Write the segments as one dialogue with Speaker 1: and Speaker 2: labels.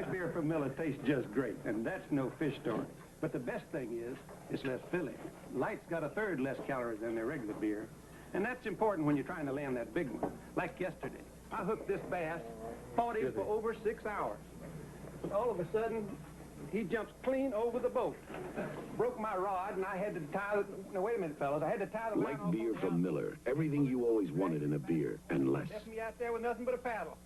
Speaker 1: That beer from Miller tastes just great, and that's no fish story. But the best thing is, it's less filling. Light's got a third less calories than their regular beer, and that's important when you're trying to land that big one. Like yesterday, I hooked this bass, fought him for over 6 hours. And all of a sudden, he jumps clean over the boat. Broke my rod, and I had to tie the... No, wait a minute, fellas. I had to tie the line.
Speaker 2: Like beer from Miller, everything you always wanted in a beer, and less.
Speaker 1: Left me out there with nothing but a paddle.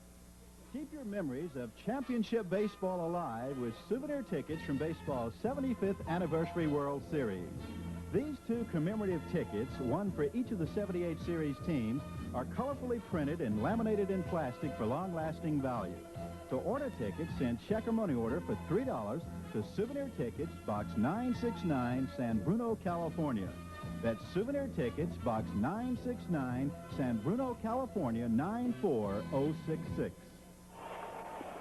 Speaker 3: Keep your memories of championship baseball alive with souvenir tickets from baseball's 75th Anniversary World Series. These 2 commemorative tickets, one for each of the 78 series teams, are colorfully printed and laminated in plastic for long-lasting value. To order tickets, send check or money order for $3 to Souvenir Tickets, Box 969, San Bruno, California. That's Souvenir Tickets, Box 969, San Bruno, California, 94066.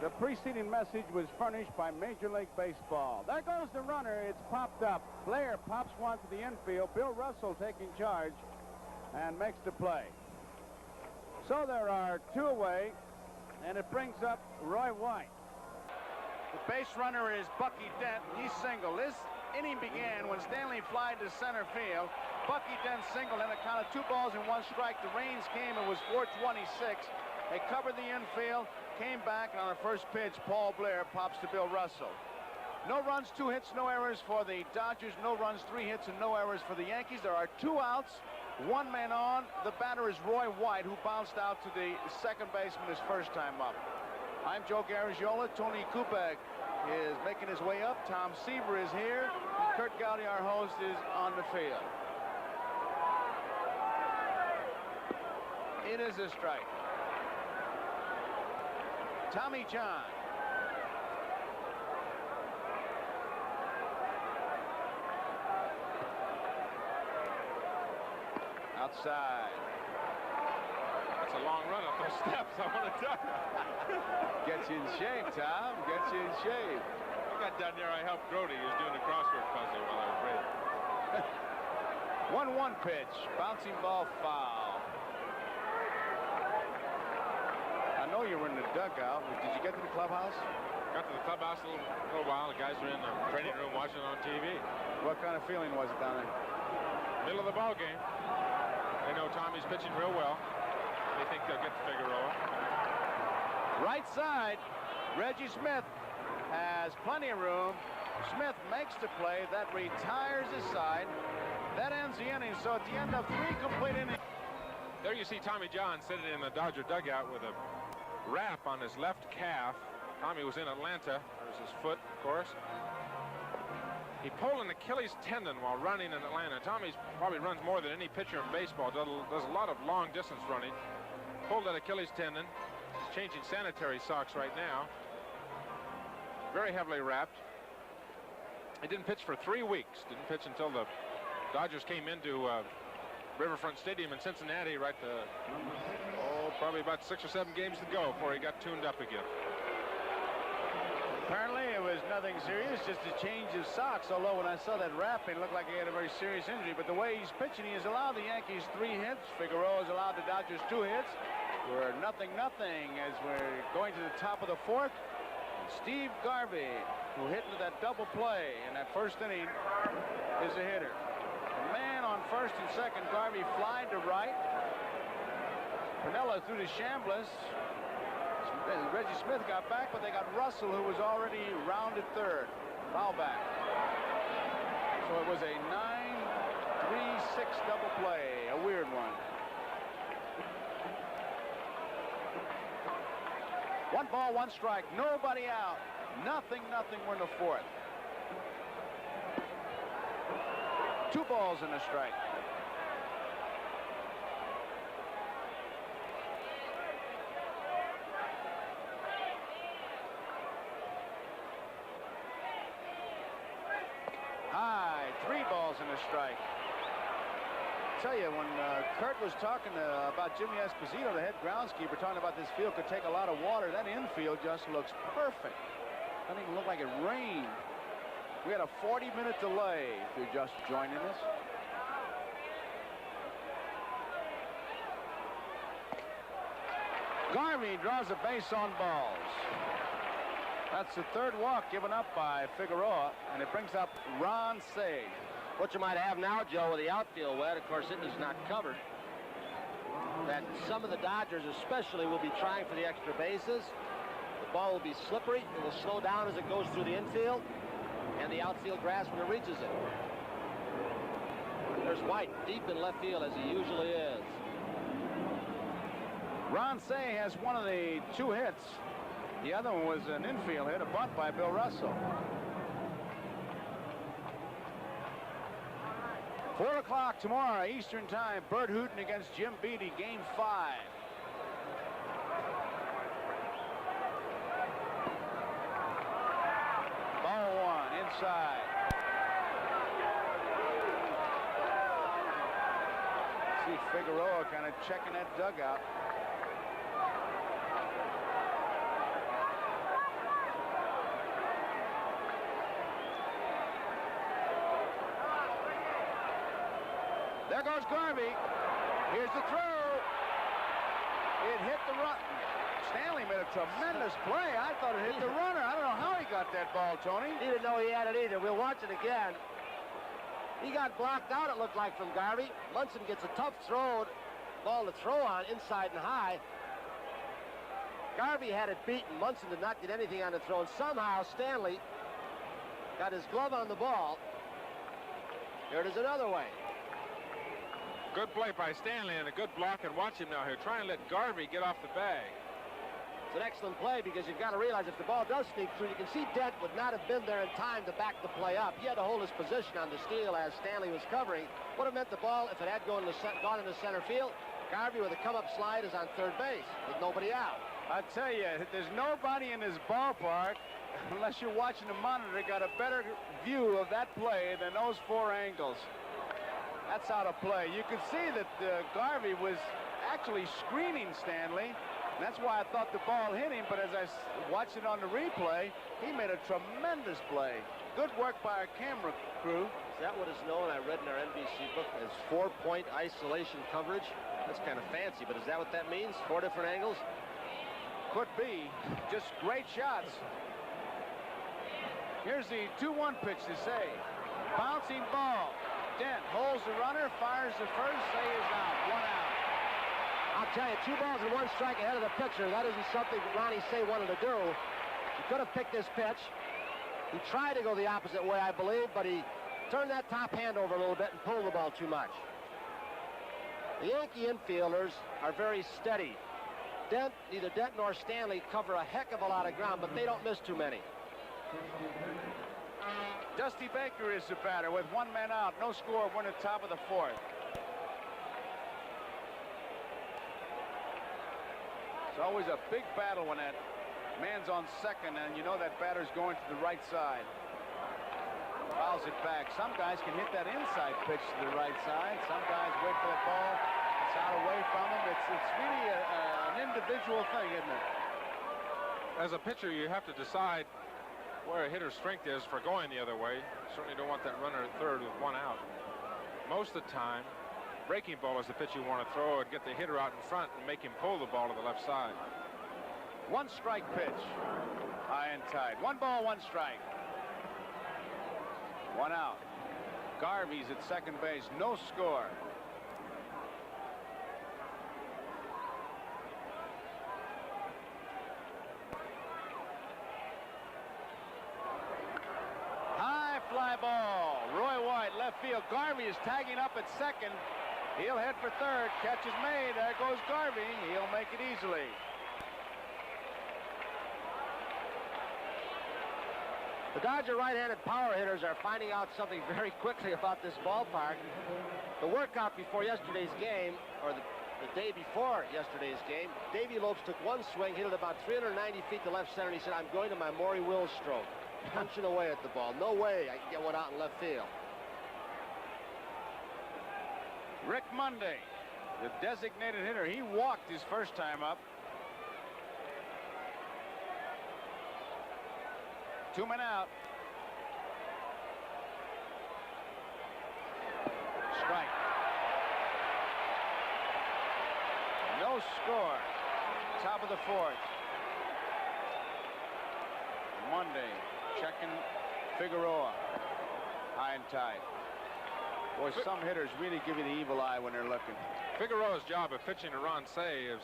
Speaker 4: The preceding message was furnished by Major League Baseball. There goes the runner. It's popped up. Blair pops one to the infield. Bill Russell taking charge and makes the play. So there are 2 away, and it brings up Roy White. The base runner is Bucky Dent. He's single. This inning began when Stanley flied to center field. Bucky Dent singled, and a count of 2 balls and 1 strike. The rains came. It was 4:26. They covered the infield, came back, and on the first pitch, Paul Blair pops to Bill Russell. No runs, 2 hits, no errors for the Dodgers. No runs, 3 hits, and no errors for the Yankees. There are 2 outs, 1 man on. The batter is Roy White, who bounced out to the second baseman his first time up. I'm Joe Garagiola. Tony Kubek is making his way up. Tom Seaver is here. And Kurt Gowdy, our host, is on the field. It is a strike. Tommy John. Outside.
Speaker 5: That's a long run up those steps, I want to tell you.
Speaker 4: Gets you in shape, Tom. Gets you in shape.
Speaker 5: I got down there, I helped Grody. He was doing the crossword puzzle while I was reading.
Speaker 4: 1-1 pitch. Bouncing ball, foul. I know you were in the dugout. Did you get to the clubhouse?
Speaker 5: Got to the clubhouse a little while. The guys were in the training room watching on TV.
Speaker 4: What kind of feeling was it down there?
Speaker 5: Middle of the ball game. They know Tommy's pitching real well. They think they'll get to Figueroa.
Speaker 4: Right side, Reggie Smith has plenty of room. Smith makes the play. That retires his side. That ends the inning. So at the end of 3 complete innings.
Speaker 5: There you see Tommy John sitting in the Dodger dugout with a wrap on his left calf. Tommy was in Atlanta. There's his foot, of course. He pulled an Achilles tendon while running in Atlanta. Tommy probably runs more than any pitcher in baseball. Does a lot of long distance running. Pulled that Achilles tendon. He's changing sanitary socks right now. Very heavily wrapped. He didn't pitch for 3 weeks. Didn't pitch until the Dodgers came into Riverfront Stadium in Cincinnati, right probably about 6 or 7 games to go before he got tuned up again.
Speaker 4: Apparently it was nothing serious, just a change of socks, although when I saw that wrap, it looked like he had a very serious injury. But the way he's pitching, he has allowed the Yankees 3 hits. Figueroa has allowed the Dodgers 2 hits. We're 0-0 as we're going to the top of the 4th. And Steve Garvey, who hit into that double play in that first inning, is a hitter. The man on first and second, Garvey flied to right. Piniella threw to Chambliss. Reggie Smith got back, but they got Russell, who was already rounded third. Foul back. So it was a 9-3-6 double play, a weird one. 1 ball, 1 strike, nobody out. Nothing, we're in the 4th. 2 balls and a strike. High, 3 balls and a strike. I tell you, when Kurt was talking about Jimmy Esposito, the head groundskeeper, talking about this field could take a lot of water, that infield just looks perfect. Doesn't even look like it rained. We had a 40-minute delay if you're just joining us. Garvey draws a base on balls. That's the third walk given up by Figueroa, and it brings up Ron Say.
Speaker 6: What you might have now, Joe, with the outfield wet, of course, it is not covered, that some of the Dodgers especially will be trying for the extra bases. The ball will be slippery. It will slow down as it goes through the infield and the outfield grass when it reaches it. There's White deep in left field, as he usually is.
Speaker 4: Ron Say has one of the 2 hits. The other one was an infield hit, a bunt by Bill Russell. 4 o'clock tomorrow, Eastern Time. Bert Hooton against Jim Beattie, Game 5. Ball 1, inside. See Figueroa kind of checking that dugout. There goes Garvey. Here's the throw. It hit the run. Stanley made a tremendous play. I thought it hit the runner. I don't know how he got that ball, Tony.
Speaker 6: He didn't know he had it either. We'll watch it again. He got blocked out, it looked like, from Garvey. Munson gets a tough ball to throw on, inside and high. Garvey had it beaten. Munson did not get anything on the throw, and somehow Stanley got his glove on the ball. Here it is another way.
Speaker 5: Good play by Stanley and a good block, and watch him now here. Try and let Garvey get off the bag.
Speaker 6: It's an excellent play because you've got to realize if the ball does sneak through, you can see Dent would not have been there in time to back the play up. He had to hold his position on the steal as Stanley was covering. Would have meant the ball, if it had gone into center field, Garvey with a come-up slide is on third base with nobody out.
Speaker 4: I tell you, there's nobody in this ballpark, unless you're watching the monitor, got a better view of that play than those 4 angles. That's out of play. You could see that Garvey was actually screening Stanley. And that's why I thought the ball hit him, but as I watched it on the replay, he made a tremendous play. Good work by our camera crew.
Speaker 6: Is that what is known, I read in our NBC book, as 4-point isolation coverage? That's kind of fancy, but is that what that means? 4 different angles?
Speaker 4: Could be. Just great shots. Here's the 2-1 pitch to Say. Bouncing ball. Dent holds the runner, fires the first. Say is out. 1 out.
Speaker 6: I'll tell you, 2 balls and 1 strike ahead of the pitcher. That isn't something that Ronnie Say wanted to do. He could have picked this pitch. He tried to go the opposite way, I believe, but he turned that top hand over a little bit and pulled the ball too much. The Yankee infielders are very steady. Neither Dent nor Stanley cover a heck of a lot of ground, but they don't miss too many.
Speaker 4: Dusty Baker is the batter with 1 man out. No score. We're in the top of the 4th. It's always a big battle when that man's on second and you know that batter's going to the right side. Fouls it back. Some guys can hit that inside pitch to the right side. Some guys wait for the ball. It's out away from them. It's really an individual thing, isn't it?
Speaker 5: As a pitcher, you have to decide where a hitter's strength is for going the other way. Certainly don't want that runner at third with 1 out. Most of the time, breaking ball is the pitch you want to throw and get the hitter out in front and make him pull the ball to the left side.
Speaker 4: 1 strike pitch. High and tight. 1 ball, 1 strike. 1 out. Garvey's at second base. No score. High fly ball. Roy White, left field. Garvey is tagging up at second. He'll head for third. Catch is made. There goes Garvey. He'll make it easily.
Speaker 6: The Dodger right-handed power hitters are finding out something very quickly about this ballpark. The workout before yesterday's game, or the day before yesterday's game, Davey Lopes took 1 swing, hit it about 390 feet to left center, and he said, I'm going to my Maury Wills stroke. Punching away at the ball. No way I can get one out in left field.
Speaker 4: Rick Monday, the designated hitter. He walked his first time up. 2 men out. Strike. No score. Top of the 4th. checking Figueroa. High and tight. Boy, some hitters really give you the evil eye when they're looking.
Speaker 5: Figueroa's job of pitching to Ron Say is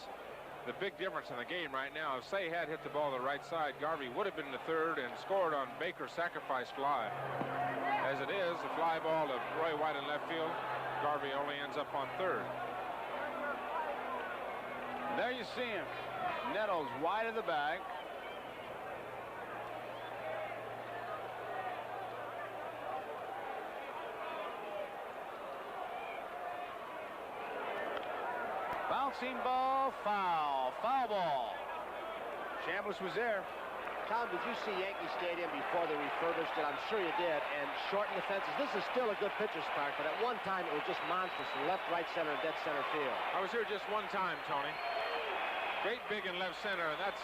Speaker 5: the big difference in the game right now. If Say had hit the ball to the right side, Garvey would have been the third and scored on Baker's sacrifice fly. As it is, the fly ball to Roy White in left field, Garvey only ends up on third.
Speaker 4: There you see him. Nettles wide of the bag. Bouncing ball, foul ball. Chambliss was there.
Speaker 6: Tom, did you see Yankee Stadium before they refurbished it? I'm sure you did, and shortened the fences. This is still a good pitcher's park, but at one time it was just monstrous in left, right center, and dead center field.
Speaker 5: I was here just one time, Tony. Great big in left center, and that's,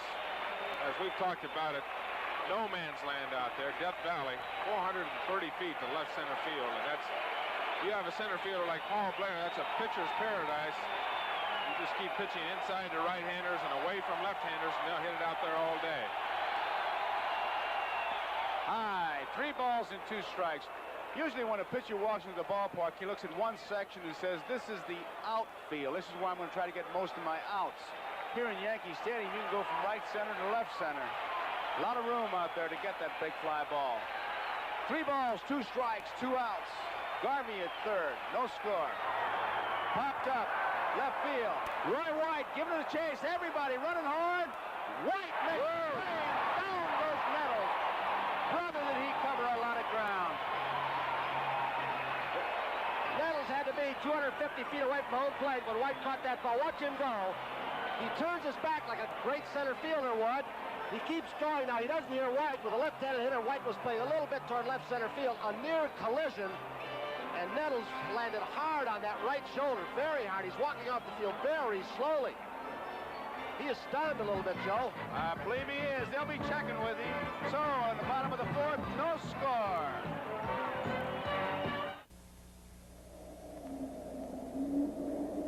Speaker 5: as we've talked about it, no man's land out there. Death Valley, 430 feet to left center field, and that's, you have a center fielder like Paul Blair, that's a pitcher's paradise. You just keep pitching inside to right-handers and away from left-handers, and they'll hit it out there all day.
Speaker 4: High, 3 balls and 2 strikes. Usually when a pitcher walks into the ballpark, he looks at one section and says, this is the outfield. This is where I'm going to try to get most of my outs. Here in Yankee Stadium, you can go from right center to left center. A lot of room out there to get that big fly ball. 3 balls, 2 strikes, 2 outs. Garvey at third, no score. Popped up, left field. Roy White giving it a chase. Everybody running hard. White makes the play. Down goes Nettles. Brother, did he cover a lot of ground.
Speaker 6: Nettles had to be 250 feet away from home plate when White caught that ball. Watch him go. He turns his back like a great center fielder would. He keeps going now. He doesn't hear White. With a left-handed hitter, White was playing a little bit toward left center field. A near collision. And Nettles landed hard on that right shoulder. Very hard. He's walking off the field very slowly. He is stunned a little bit, Joe.
Speaker 4: I believe he is. They'll be checking with him. So, on the bottom of the 4th, no score.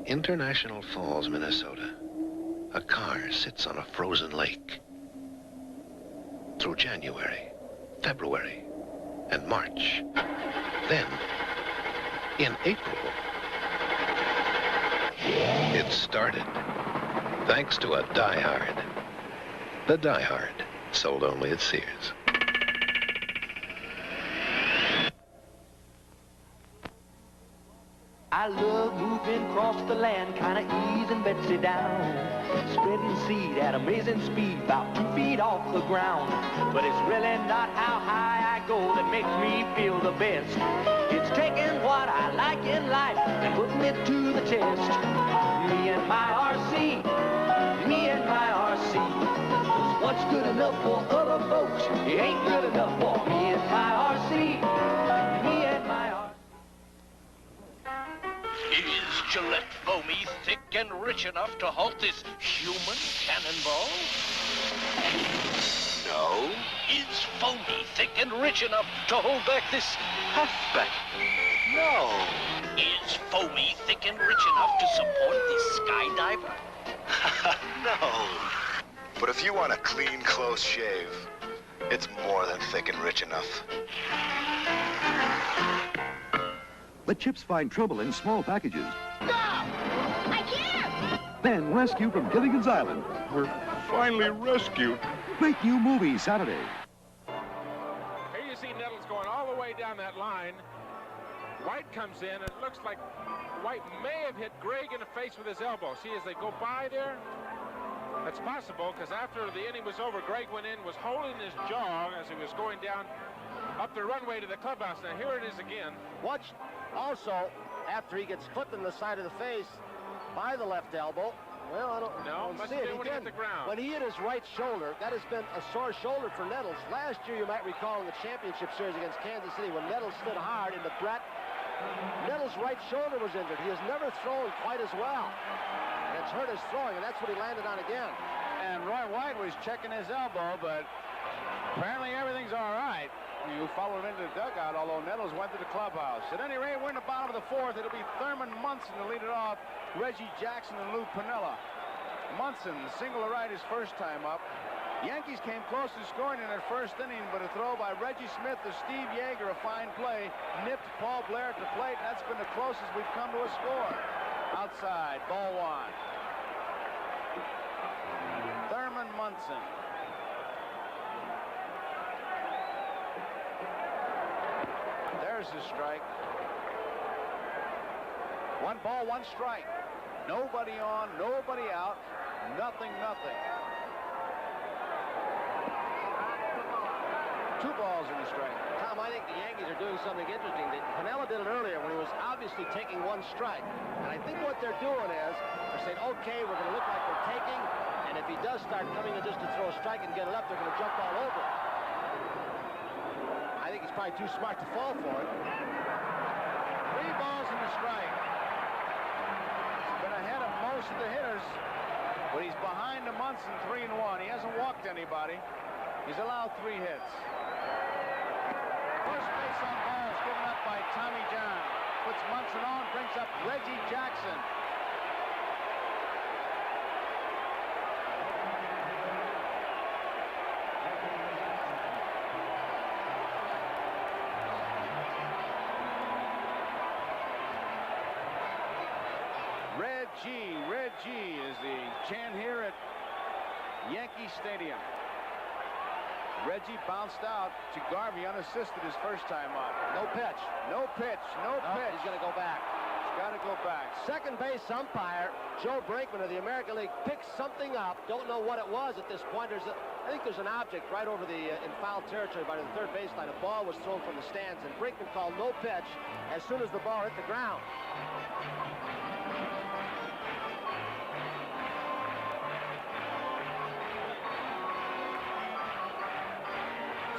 Speaker 2: International Falls, Minnesota. A car sits on a frozen lake. Through January, February, and March. Then, in April, it started. Thanks to a Die-Hard. The Die-Hard, sold only at Sears.
Speaker 7: I love moving across the land, kind of easing Betsy down. Spreading seed at amazing speed, about 2 feet off the ground. But it's really not how high I go that makes me feel the best. It's taking what I like in life and putting it to the test. Me and my RC, me and my RC. 'Cause what's good enough for other folks, it ain't good enough for me and my RC. Me and my RC.
Speaker 8: Is Gillette foamy thick and rich enough to halt this human cannonball? No. Is foamy thick and rich enough to hold back this halfback? No. Is foamy thick and rich enough to support this skydiver?
Speaker 9: No. But if you want a clean, close shave, it's more than thick and rich enough.
Speaker 10: Let chips find trouble in small packages.
Speaker 11: Stop! I can't!
Speaker 10: Then rescue from Gilligan's Island.
Speaker 12: We're finally rescued.
Speaker 10: Great new movie Saturday.
Speaker 5: Here you see Nettles going all the way down that line. White comes in, and it looks like White may have hit Gregg in the face with his elbow. See, as they go by there, that's possible, because after the inning was over, Gregg went in, was holding his jaw as he was going down up the runway to the clubhouse. Now, here it is again.
Speaker 6: Watch also, after he gets clipped in the side of the face by the left elbow. Well, I don't see it.
Speaker 5: When he hit the ground.
Speaker 6: When he hit his right shoulder, that has been a sore shoulder for Nettles. Last year, you might recall in the championship series against Kansas City, when Nettles stood hard into Brett, Nettles' right shoulder was injured. He has never thrown quite as well. It's hurt his throwing, and that's what he landed on again.
Speaker 4: And Roy White was checking his elbow, but apparently everything's all right. You followed him into the dugout, although Nettles went to the clubhouse. At any rate, we're in the bottom of the 4th. It'll be Thurman Munson to lead it off, Reggie Jackson and Lou Piniella. Munson, single to right his first time up. The Yankees came close to scoring in their first inning, but a throw by Reggie Smith to Steve Yeager, a fine play, nipped Paul Blair at the plate, and that's been the closest we've come to a score. Outside, ball one. Thurman Munson. There's his strike. 1 ball, 1 strike. Nobody on, nobody out, nothing. 2 balls in the strike.
Speaker 6: Tom, I think the Yankees are doing something interesting. Piniella did it earlier when he was obviously taking 1 strike. And I think what they're doing is they're saying, okay, we're going to look like we're taking, and if he does start coming in just to throw a strike and get it up, they're going to jump all over it. I think he's probably too smart to fall for it.
Speaker 4: 3 balls in the strike. He's been ahead of most of the hitters, but he's behind the Munson 3-1. He hasn't walked anybody. He's allowed 3 hits. First base on balls given up by Tommy John. Puts Munson on, brings up Reggie Jackson. Red G is the chant here at Yankee Stadium. Reggie bounced out to Garvey unassisted his first time up.
Speaker 6: No pitch.
Speaker 4: No pitch.
Speaker 6: He's going to go back.
Speaker 4: He's got to go back.
Speaker 6: Second base umpire, Joe Brinkman of the American League, picked something up. Don't know what it was at this point. I think there's an object right over in foul territory by the third baseline. A ball was thrown from the stands, and Brinkman called no pitch as soon as the ball hit the ground.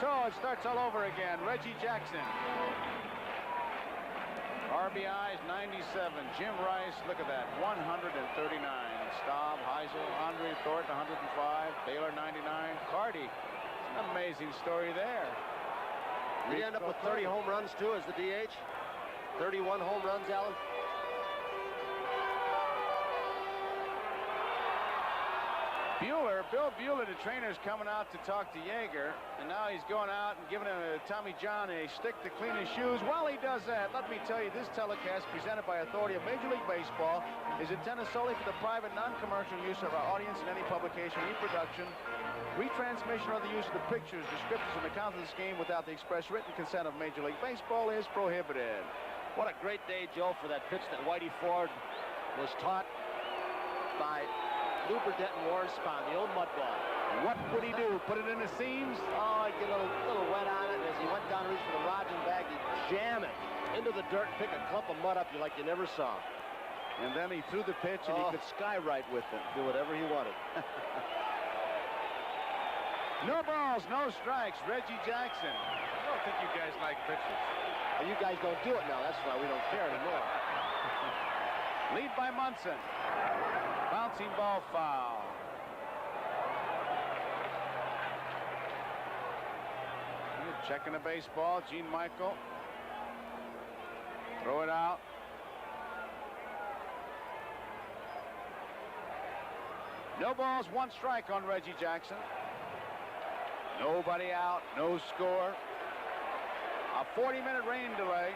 Speaker 4: So it starts all over again. Reggie Jackson. RBIs 97. Jim Rice, look at that, 139. Staub, Heisel, Andre Thornton, 105. Baylor, 99. Carty. An amazing story there.
Speaker 6: Did he end up with 30 home runs, too, as the DH? 31 home runs, Alan?
Speaker 4: Bill Bueller, the trainer, is coming out to talk to Yeager, and now he's going out and giving Tommy John a stick to clean his shoes. While he does that, let me tell you, this telecast, presented by authority of Major League Baseball, is intended solely for the private, non-commercial use of our audience in any publication, reproduction, retransmission, or the use of the pictures, descriptions, and accounts of this game without the express written consent of Major League Baseball is prohibited.
Speaker 6: What a great day, Joe, for that pitch that Whitey Ford was taught by Lou Burdett and Warren Spahn, the old mud ball.
Speaker 4: What would he do? Put it in the seams?
Speaker 6: Oh, he'd get a little wet on it, and as he went down to reach for the rosin bag, he'd jam it into the dirt, pick a clump of mud up you like you never saw.
Speaker 4: And then he threw the pitch, and he could skywrite with it.
Speaker 6: Do whatever he wanted.
Speaker 4: No balls, no strikes. Reggie Jackson.
Speaker 5: I don't think you guys like pitches.
Speaker 6: Well, you guys don't do it now. That's why we don't care anymore.
Speaker 4: Lead by Munson. Bouncing ball foul. Checking the baseball. Gene Michael. Throw it out. No balls, 1 strike on Reggie Jackson. Nobody out, no score. A 40-minute rain delay.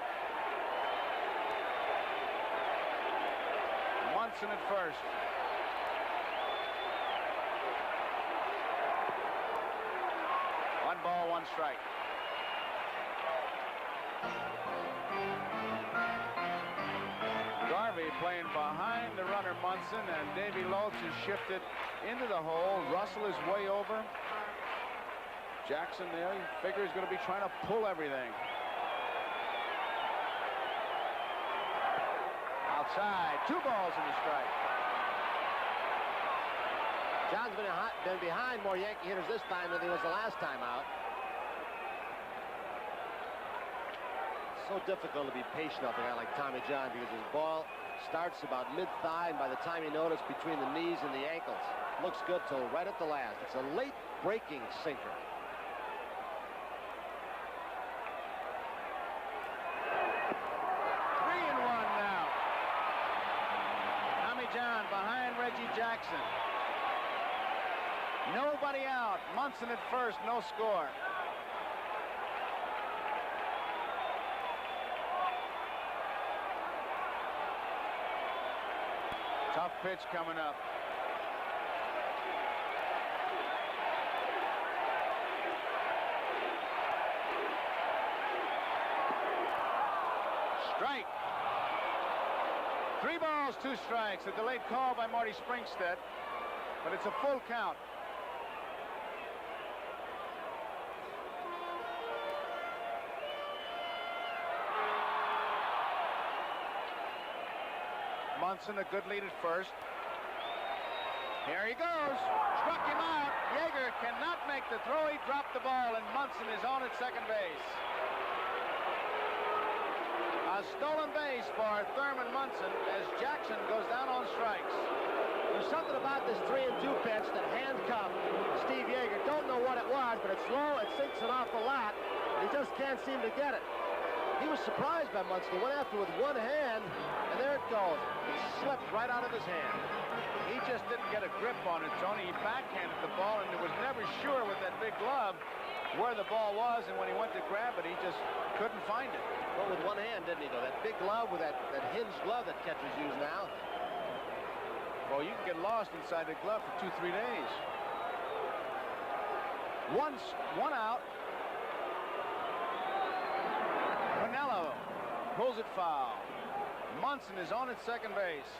Speaker 4: Munson at first. One ball, 1 strike. Garvey playing behind the runner Munson, and Davey Lopes is shifted into the hole. Russell is way over. Jackson there, you figure he's going to be trying to pull everything. Outside, 2 balls in the strike.
Speaker 6: John's been behind more Yankee hitters this time than he was the last time out. So difficult to be patient with a guy like Tommy John because his ball starts about mid-thigh, and by the time you notice, between the knees and the ankles. Looks good till right at the last. It's a late breaking sinker. Reggie
Speaker 4: Jackson. Nobody out. Munson at first, no score. Tough pitch coming up. Strike. 3 balls, 2 strikes. A delayed call by Marty Springstead, but it's a full count. Munson, a good lead at first. Here he goes. Struck him out. Yeager cannot make the throw. He dropped the ball, and Munson is on at second base. A stolen base for Thurman Munson as Jackson goes down on strikes.
Speaker 6: There's something about this 3-2 pitch that handcuffed Steve Yeager. Don't know what it was, but it's low. It sinks an awful lot. He just can't seem to get it. He was surprised by Munson. He went after with one hand, and there it goes. It slipped right out of his hand.
Speaker 4: He just didn't get a grip on it, Tony. He backhanded the ball, and was never sure with that big glove where the ball was, and when he went to grab it, he just couldn't find it.
Speaker 6: Well, with one hand, didn't he, though? That big glove with that hinged glove that catchers use now.
Speaker 4: Well, you can get lost inside the glove for 2-3 days. One out. Pinello pulls it foul. Munson is on at second base.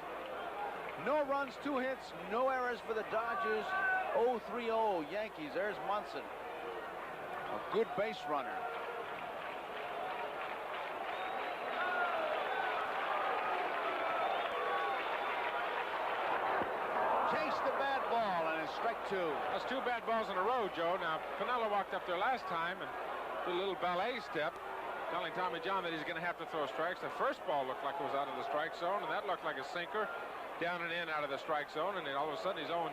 Speaker 4: No runs, 2 hits, no errors for the Dodgers. 0-3-0 Yankees. There's Munson. A good base runner. Chased the bad ball, and it's strike 2.
Speaker 5: That's 2 bad balls in a row, Joe. Now, Pinello walked up there last time and did a little ballet step, telling Tommy John that he's going to have to throw strikes. The first ball looked like it was out of the strike zone, and that looked like a sinker down and in out of the strike zone, and then all of a sudden he's 0-2.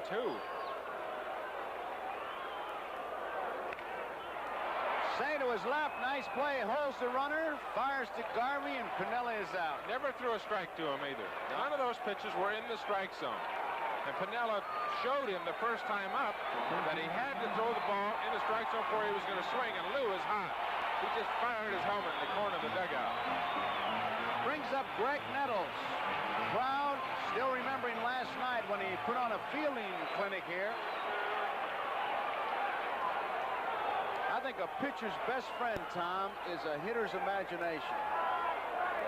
Speaker 4: Say to his left, nice play, holds the runner, fires to Garvey, and Pinelli is out.
Speaker 5: Never threw a strike to him either. None of those pitches were in the strike zone. And Pinello showed him the first time up that he had to throw the ball in the strike zone before he was going to swing, and Lou is hot. He just fired his helmet in the corner of the dugout.
Speaker 4: Brings up Greg Nettles. Crowd still remembering last night when he put on a fielding clinic here. I think a pitcher's best friend, Tom, is a hitter's imagination.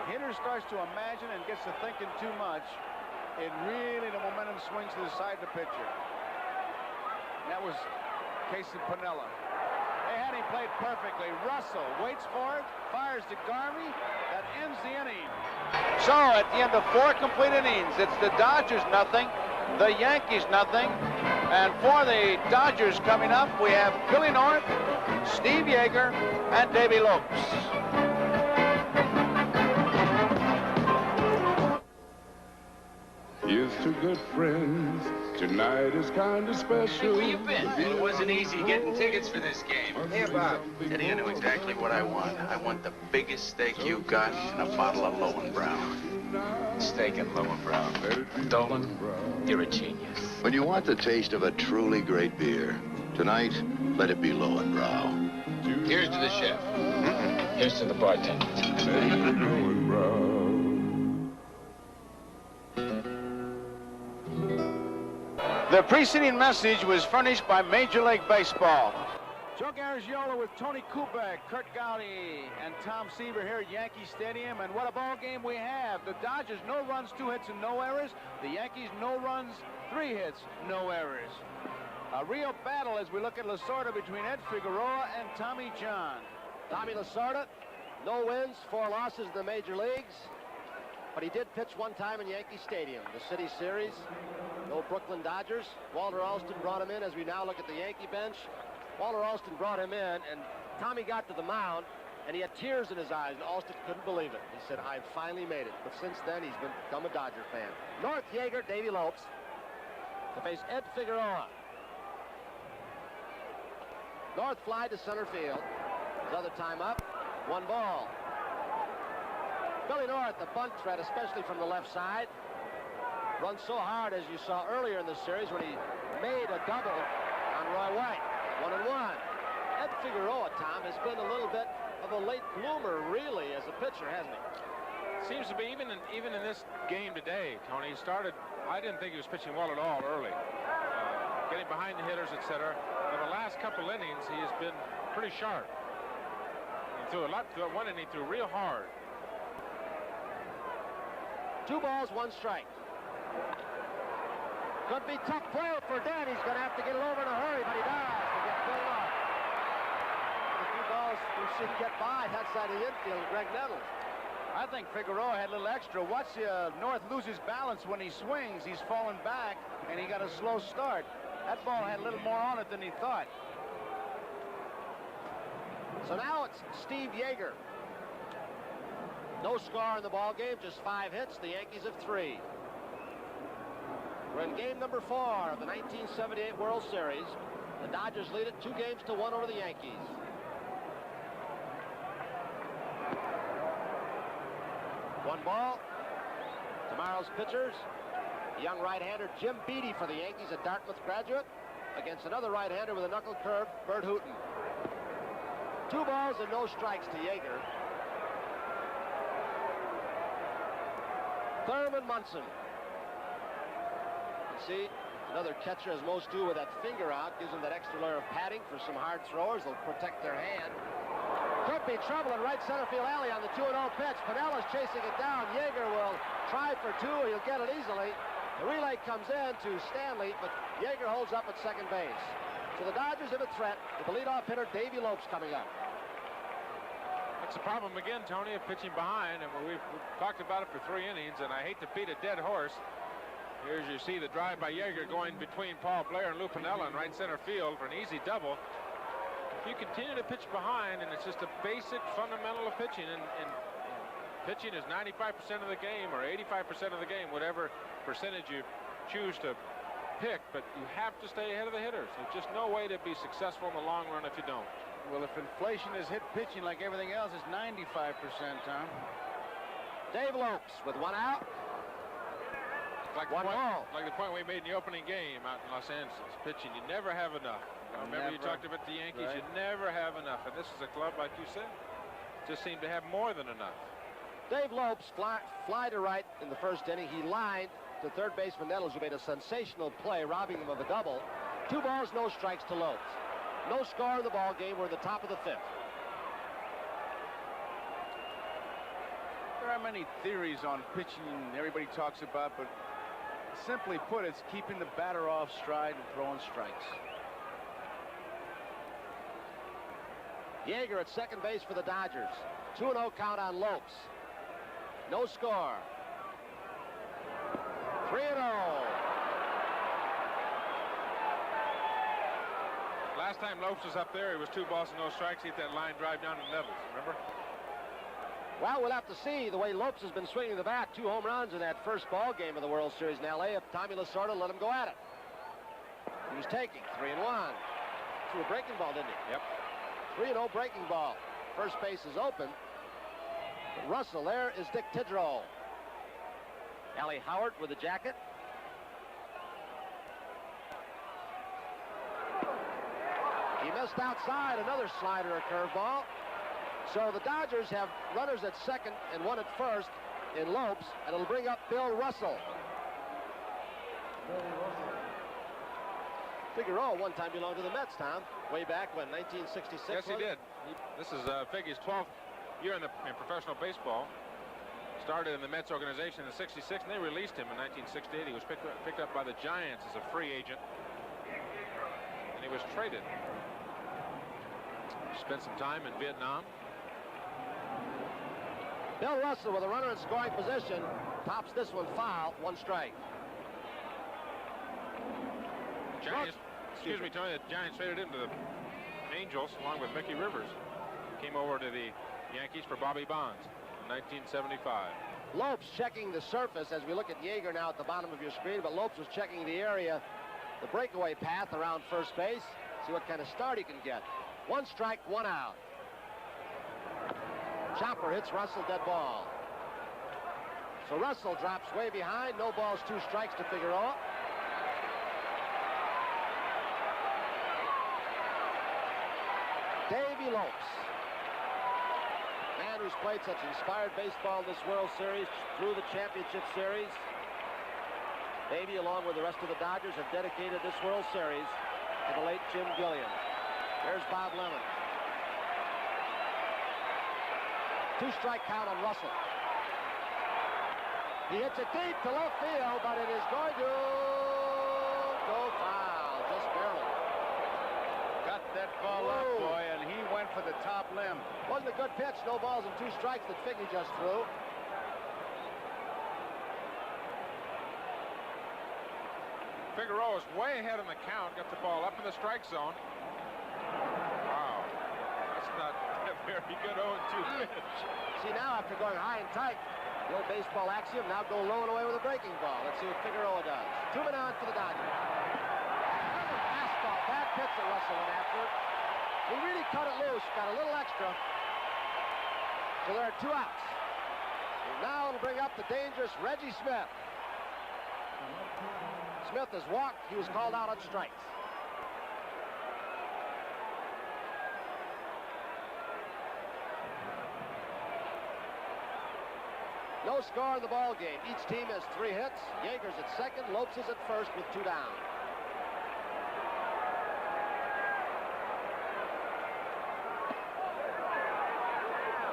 Speaker 4: The hitter starts to imagine and gets to thinking too much, and really the momentum swings to the side of the pitcher. And that was Casey Pinella. They had him played perfectly. Russell waits for it, fires to Garvey. That ends the inning. So at the end of 4 complete innings, it's the Dodgers nothing, the Yankees nothing. And for the Dodgers coming up, we have Billy North, Steve Yeager, and Davy Lopes.
Speaker 12: Here's to good friends. Tonight is kind of special.
Speaker 13: Where you been? Well, it wasn't easy getting tickets for this game.
Speaker 14: Here, Bob. Teddy, I know exactly what I want. I want the biggest steak you got and a bottle of Lowenbrow.
Speaker 13: Steak and Lowenbrow. Dolan, you're a genius.
Speaker 15: When you want the taste of a truly great beer, tonight, let it be Lowenbrow.
Speaker 13: Here's to the chef. Here's to the bartender.
Speaker 4: The preceding message was furnished by Major League Baseball. Joe Garagiola with Tony Kubek, Kurt Gowdy, and Tom Seaver here at Yankee Stadium. And what a ball game we have. The Dodgers, no runs, 2 hits, and no errors. The Yankees, no runs, 3 hits, no errors. A real battle as we look at Lasorda between Ed Figueroa and Tommy John.
Speaker 6: Tommy Lasorda, no wins, 4 losses in the major leagues. But he did pitch 1 time in Yankee Stadium, the City Series. No Brooklyn Dodgers. Walter Alston brought him in as we now look at the Yankee bench. Walter Alston brought him in, and Tommy got to the mound, and he had tears in his eyes, and Alston couldn't believe it. He said, "I've finally made it." But since then, he's become a Dodger fan. North, Yeager, Davy Lopes to face Ed Figueroa. North fly to center field. His other time up, 1 ball. Billy North, the bunt threat, especially from the left side. Runs so hard, as you saw earlier in the series, when he made a double on Roy White. 1-1. Ed Figueroa, Tom, has been a little bit of a late bloomer, really, as a pitcher, hasn't he?
Speaker 5: Seems to be even in this game today, Tony. He started. I didn't think he was pitching well at all early, getting behind the hitters, etc. But the last couple innings, he has been pretty sharp. He threw a lot. One inning, he threw real hard.
Speaker 6: 2 balls, 1 strike. Could be tough play for Dan. He's going to have to get it over in a hurry, but he does to get pulled off. The 2 balls should get by that side of the infield, Greg Nettles.
Speaker 4: I think Figueroa had a little extra. Watch North lose his balance when he swings. He's falling back, and he got a slow start. That ball had a little more on it than he thought.
Speaker 6: So now it's Steve Yeager. No score in the ball game, just 5 hits. The Yankees have 3. We're in game number 4 of the 1978 World Series. The Dodgers lead it 2-1 over the Yankees. One ball. Tomorrow's pitchers, the young right-hander Jim Beattie for the Yankees, a Dartmouth graduate, against another right-hander with a knuckle curve, Bert Hooton. 2 balls and no strikes to Yeager. Thurman Munson. You see, another catcher, as most do, with that finger out, gives them that extra layer of padding for some hard throwers. They'll protect their hand. Could be trouble in right center field alley on the 2-0 pitch. Pinella's chasing it down. Yeager will try for 2. He'll get it easily. The relay comes in to Stanley, but Yeager holds up at second base. So the Dodgers have a threat with the leadoff hitter, Davey Lopes, coming up.
Speaker 5: That's the problem again, Tony, of pitching behind, and we've talked about it for 3 innings, and I hate to beat a dead horse. Here's you see the drive by Yeager going between Paul Blair and Lou Piniella in right center field for an easy double. You continue to pitch behind, and it's just a basic fundamental of pitching, and pitching is 95% of the game or 85% of the game, whatever percentage you choose to pick, but you have to stay ahead of the hitters. There's just no way to be successful in the long run if you don't.
Speaker 4: Well, if inflation has hit pitching like everything else, it's 95%, Tom.
Speaker 6: Dave Lopes with 1 out.
Speaker 5: Like the point we made in the opening game out in Los Angeles, pitching, you never have enough. Remember you talked about the Yankees, right? You never have enough. And this is a club, like you said, just seemed to have more than enough.
Speaker 6: Dave Lopes fly to right in the first inning. He lined to third baseman Nettles, who made a sensational play, robbing him of a double. 2 balls, no strikes to Lopes. No score in the ball game. We're at the top of the 5th.
Speaker 4: There are many theories on pitching everybody talks about, but simply put, it's keeping the batter off stride and throwing strikes.
Speaker 6: Yeager at second base for the Dodgers. 2-0 count on Lopes. No score. 3-0.
Speaker 5: Last time Lopes was up there, it was 2 balls and no strikes. He hit that line drive down to Nettles, remember?
Speaker 6: Well, we'll have to see the way Lopes has been swinging the bat. 2 home runs in that first ball game of the World Series in L.A. if Tommy Lasorda let him go at it. He was taking 3-1. Threw a breaking ball, didn't he?
Speaker 5: Yep.
Speaker 6: 3-0 breaking ball. First base is open. But Russell, there is Dick Tidrow. Allie Howard with the jacket. He missed outside, another slider, a curveball. So the Dodgers have runners at second and 1 at first in Lopes, and it'll bring up Bill Russell. Figueroa one time belonged to the Mets, Tom, way back when, 1966.
Speaker 5: Yes, he did. This is Figgy's 12th year in professional baseball. Started in the Mets organization in '66, and they released him in 1968. He was picked up by the Giants as a free agent, and he was traded. Spent some time in Vietnam.
Speaker 6: Bill Russell with a runner in scoring position tops this one foul, 1 strike.
Speaker 5: Giants, excuse me, Tony, the Giants traded him to the Angels along with Mickey Rivers. Came over to the Yankees for Bobby Bonds in 1975.
Speaker 6: Lopes checking the surface as we look at Yeager now at the bottom of your screen, but Lopes was checking the area, the breakaway path around first base, see what kind of start he can get. 1 strike, 1 out. Chopper hits Russell, dead ball. So Russell drops way behind. No balls, 2 strikes to Figueroa. Davy Lopes. Man who's played such inspired baseball in this World Series through the championship series. Davy, along with the rest of the Dodgers, have dedicated this World Series to the late Jim Gilliam. There's Bob Lemon. 2-strike count on Russell. He hits it deep to left field, but it is going to go foul, just barely.
Speaker 4: Got that ball up, boy, and he went for the top limb.
Speaker 6: Wasn't a good pitch, no balls and 2 strikes that Figgy just threw.
Speaker 5: Figueroa is way ahead in the count, got the ball up in the strike zone. Wow, that's not a very good 0-2 pitch.
Speaker 6: See, now after going high and tight, the old baseball axiom, now go low and away with a breaking ball. Let's see what Figueroa does. 2 men on for the Dodgers. Fastball, bad pitch that Russell went after. He really cut it loose, got a little extra. So there are 2 outs. And now it'll bring up the dangerous Reggie Smith. Smith has walked. He was called out on strikes. No score in the ball game. Each team has 3 hits. Yeager's at second. Lopes is at first with 2 down.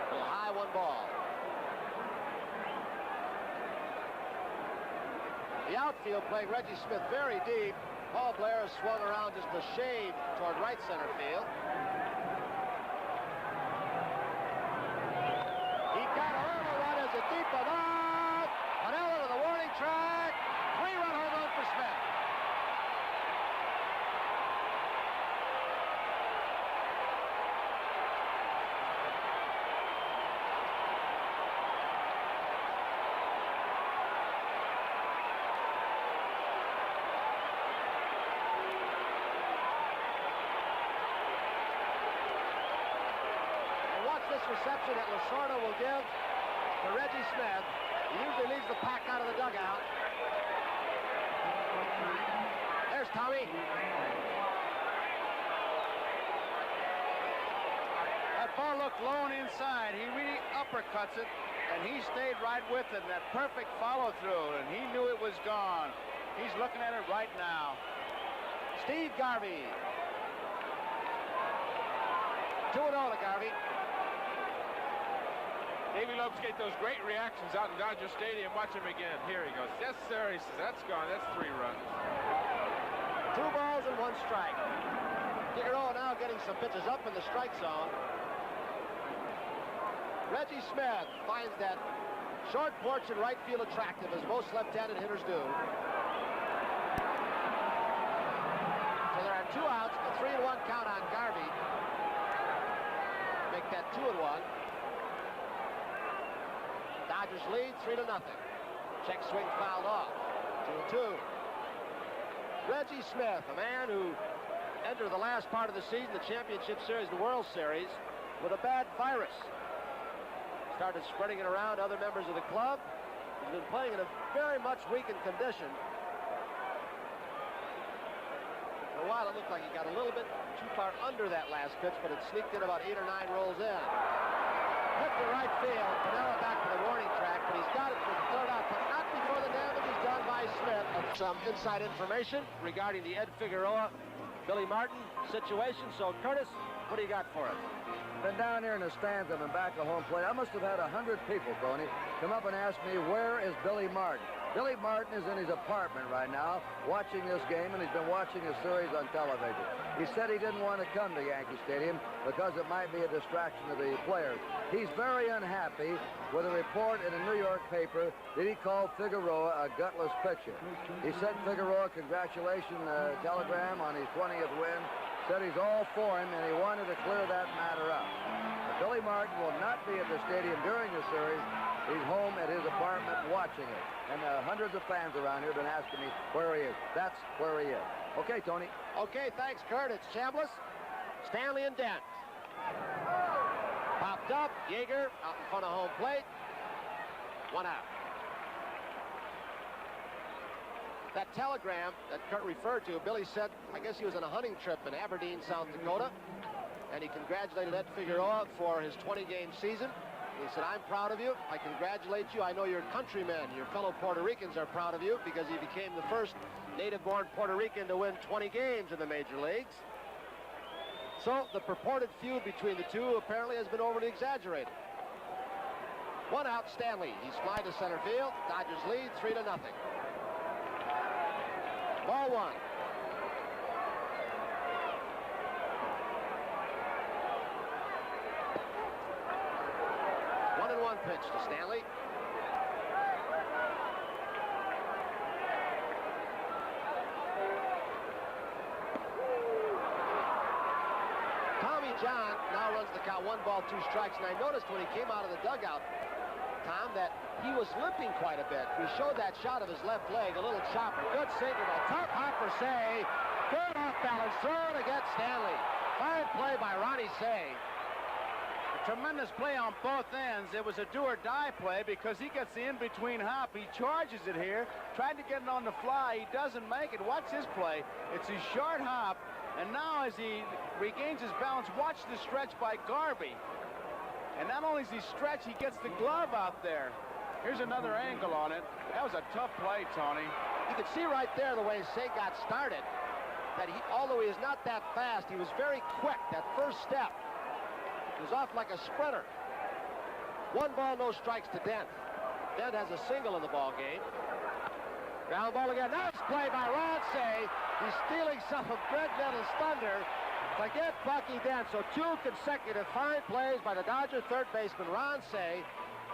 Speaker 6: A little high, 1 ball. The outfield playing Reggie Smith very deep. Paul Blair has swung around just a shade toward right center field. He got a home run as it deep enough. Pinella to the warning track. 3-run home run for Smith. Reception that Lasorda will give to Reggie Smith. He usually leaves the pack out of the dugout. There's Tommy.
Speaker 4: That ball looked low and inside. He really uppercuts it, and he stayed right with it. That perfect follow-through, and he knew it was gone. He's looking at it right now.
Speaker 6: Steve Garvey. 2-0 to Garvey.
Speaker 5: Davy Lopes get those great reactions out in Dodger Stadium. Watch him again. Here he goes. Yes, sir. He says, that's gone. That's 3 runs.
Speaker 6: 2 balls and 1 strike. Figueroa now getting some pitches up in the strike zone. Reggie Smith finds that short porch in right field attractive, as most left-handed hitters do. So there are 2 outs, a 3-1 count on Garvey. Make that 2-1. Dodgers lead 3-0. Check swing fouled off. 2-2. Reggie Smith, a man who entered the last part of the season, the championship series, the World Series, with a bad virus. Started spreading it around other members of the club. He's been playing in a very much weakened condition. For a while, it looked like he got a little bit too far under that last pitch, but it sneaked in about 8 or 9 rolls in. Hit to right field. Pinella back to the warning track, but he's got it for the 3rd out, but not before the damage is done by Smith. Some inside information regarding the Ed Figueroa, Billy Martin situation. So, Curtis, what do you got for us?
Speaker 16: Been down here in the stands. I've been back to home plate. I must have had 100 people, Tony, come up and ask me, where is Billy Martin? Billy Martin is in his apartment right now watching this game, and he's been watching the series on television. He said he didn't want to come to Yankee Stadium because it might be a distraction to the players. He's very unhappy with a report in a New York paper that he called Figueroa a gutless pitcher. He sent Figueroa a congratulation telegram on his 20th win, said he's all for him, and he wanted to clear that matter up. But Billy Martin will not be at the stadium during the series. He's home at his apartment watching it. And hundreds of fans around here have been asking me where he is. That's where he is. Okay, Tony.
Speaker 6: Okay, thanks, Kurt. It's Chambliss, Stanley, and Dent. Popped up. Yeager out in front of home plate. 1 out. That telegram that Kurt referred to, Billy said, I guess he was on a hunting trip in Aberdeen, South Dakota, and he congratulated Ed Figueroa for his 20-game season. He said, I'm proud of you. I congratulate you. I know your countrymen, your fellow Puerto Ricans are proud of you because he became the first native-born Puerto Rican to win 20 games in the major leagues. So the purported feud between the two apparently has been overly exaggerated. One out, Stanley. He's flying to center field. Dodgers lead 3-0. Ball one. 1-1 pitch to Stanley. Tommy John now runs the count, 1 ball, 2 strikes. And I noticed when he came out of the dugout, Tom, that he was limping quite a bit. We showed that shot of his left leg, a little chopper. Good sinker, a top hopper Say. Good off balance, throw it against Stanley. Fine play by Ronnie Say.
Speaker 4: Tremendous play on both ends. It was a do-or-die play because he gets the in-between hop. He charges it here, tried to get it on the fly. He doesn't make it. Watch his play. It's his short hop, and now as he regains his balance, watch the stretch by Garvey. And not only does he stretch, he gets the glove out there. Here's another angle on it. That was a tough play, Tony.
Speaker 6: You can see right there the way Say got started, that he, although he is not that fast, he was very quick. That first step was off like a sprinter. 1 ball, no strikes to Dent. Dent has a single in the ball game. Ground ball again. Nice play by Ron Say. He's stealing some of Greg Nettles' thunder to get Bucky Dent. So 2 consecutive fine plays by the Dodger third baseman Ron Say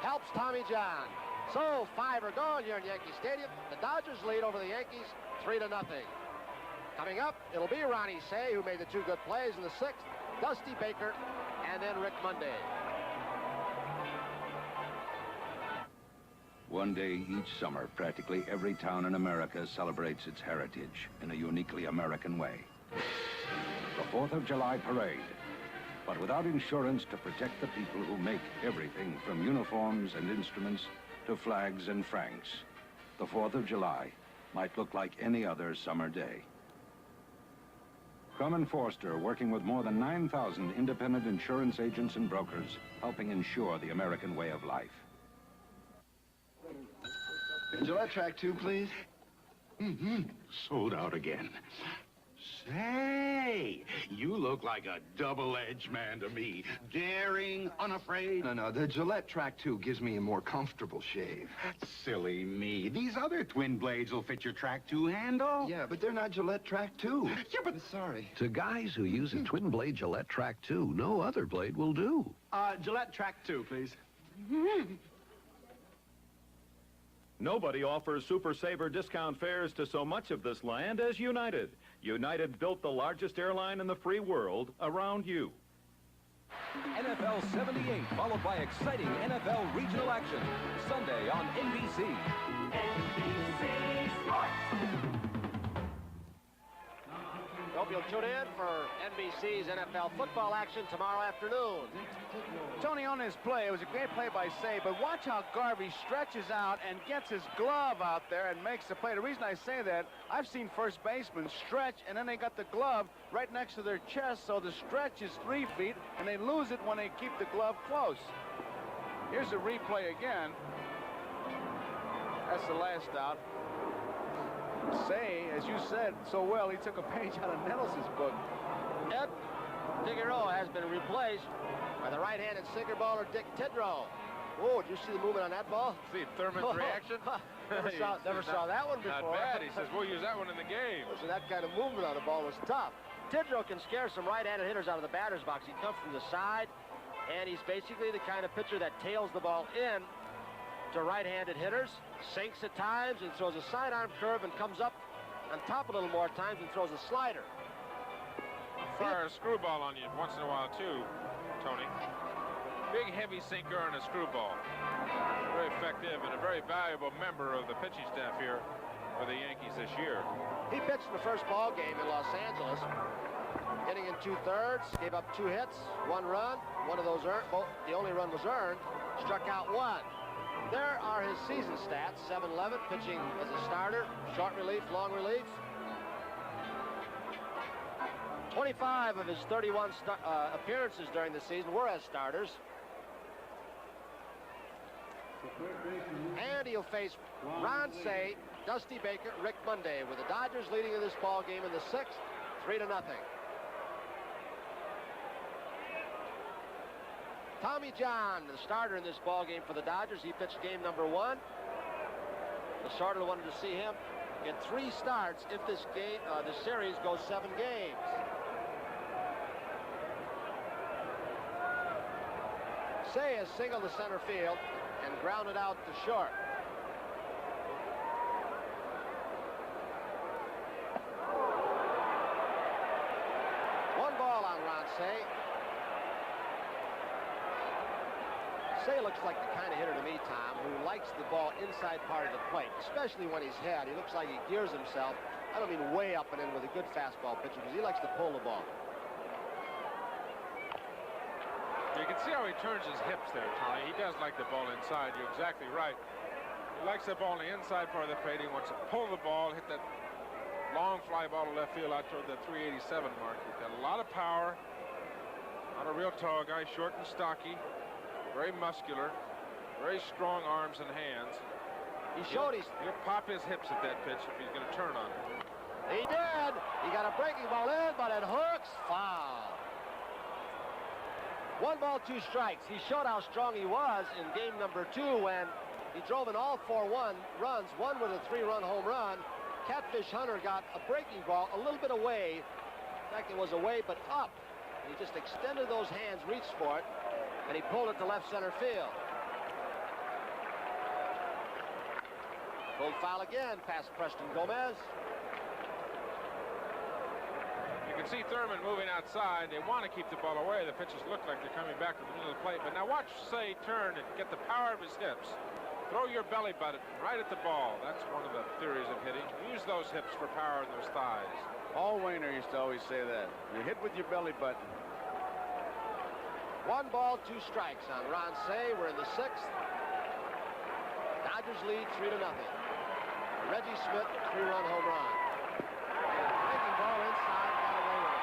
Speaker 6: helps Tommy John. So 5 are gone here in Yankee Stadium. The Dodgers lead over the Yankees 3-0. Coming up, it'll be Ronnie Say who made the 2 good plays in the 6th. Dusty Baker and then Rick Monday.
Speaker 10: One day each summer, practically every town in America celebrates its heritage in a uniquely American way. The 4th of July parade, but without insurance to protect the people who make everything from uniforms and instruments to flags and francs. The 4th of July might look like any other summer day. Crum & Forster, working with more than 9,000 independent insurance agents and brokers, helping insure the American way of life.
Speaker 15: Gillette Track 2, please.
Speaker 17: Sold out again. Say, you look like a double-edged man to me. Daring, unafraid.
Speaker 15: No, the Gillette Track 2 gives me a more comfortable shave.
Speaker 17: Silly me. These other twin blades will fit your Track 2 handle.
Speaker 15: Yeah, but they're not Gillette Track 2.
Speaker 17: Yeah, but...
Speaker 15: Sorry.
Speaker 18: To guys who use a twin blade Gillette Track 2, no other blade will do.
Speaker 19: Gillette Track 2, please. Nobody offers Super Saver discount fares to so much of this land as United. United built the largest airline in the free world around you.
Speaker 20: NFL 78, followed by exciting NFL regional action. Sunday on NBC.
Speaker 6: NBC Sports. Hope you'll tune in for NBC's NFL football action tomorrow afternoon.
Speaker 4: Tony, on his play, it was a great play by Say, but watch how Garvey stretches out and gets his glove out there and makes the play. The reason I say that, I've seen first basemen stretch, and then they got the glove right next to their chest, so the stretch is 3 feet, and they lose it when they keep the glove close. Here's the replay again. That's the last out. Say, as you said so well, he took a page out of Nettles' book.
Speaker 6: Ed Figueroa has been replaced by the right-handed sinker baller Dick Tidrow. Oh, did you see the movement on that ball?
Speaker 5: See Thurman's reaction?
Speaker 6: Never saw that one before.
Speaker 5: Not bad. He says, we'll use that one in the game.
Speaker 6: So that kind of movement on the ball was tough. Tidrow can scare some right-handed hitters out of the batter's box. He comes from the side, and he's basically the kind of pitcher that tails the ball in to right-handed hitters, sinks at times and throws a sidearm curve and comes up on top a little more times and throws a slider.
Speaker 5: Fire a screwball on you once in a while too, Tony. Big heavy sinker and a screwball. Very effective and a very valuable member of the pitching staff here for the Yankees this year.
Speaker 6: He pitched in the first ball game in Los Angeles, hitting in 2/3, gave up 2 hits, 1 run. One of those earned, the only run was earned, struck out 1. There are his season stats. 7-11, pitching as a starter, short relief, long relief. 25 of his 31 appearances during the season were as starters. And he'll face Ron Cey, Dusty Baker, Rick Monday, with the Dodgers leading in this ball game in the 6th, 3-0. Tommy John, the starter in this ball game for the Dodgers. He pitched game number 1. The starter wanted to see him get 3 starts if this game, the series goes 7 games. Cey has singled to center field and grounded out to short. One ball on Ron Cey. Cey looks like the kind of hitter to me, Tom, who likes the ball inside part of the plate, especially when he's hit. He looks like he gears himself. I don't mean way up and in with a good fastball pitcher, because he likes to pull the ball.
Speaker 5: You can see how he turns his hips there, Tony. He does like the ball inside. You're exactly right. He likes the ball on the inside part of the plate. He wants to pull the ball, hit that long fly ball to left field out toward the 387 mark. He's got a lot of power. Not a real tall guy, short and stocky, very muscular, very strong arms and hands. He'll pop his hips at that pitch if he's going to turn on it.
Speaker 6: He did. He got a breaking ball in, but it hooks. Foul. 1 ball, 2 strikes. He showed how strong he was in game number 2 when he drove in all 4 runs, one with a 3-run home run. Catfish Hunter got a breaking ball a little bit away. In fact, it was away but up. He just extended those hands, reached for it, and he pulled it to left center field. Pulled foul again past Preston Gomez.
Speaker 5: You can see Thurman moving outside. They want to keep the ball away. The pitches look like they're coming back to the middle of the plate. But now watch Cey turn and get the power of his hips. Throw your belly button right at the ball. That's one of the theories of hitting. Use those hips for power in those thighs.
Speaker 4: Paul Wainer used to always say that. You hit with your belly button.
Speaker 6: 1 ball, 2 strikes on Ron Cey. We're in the 6th. Dodgers lead 3-0. Reggie Smith, 3-run home run. Breaking ball inside, got away with it.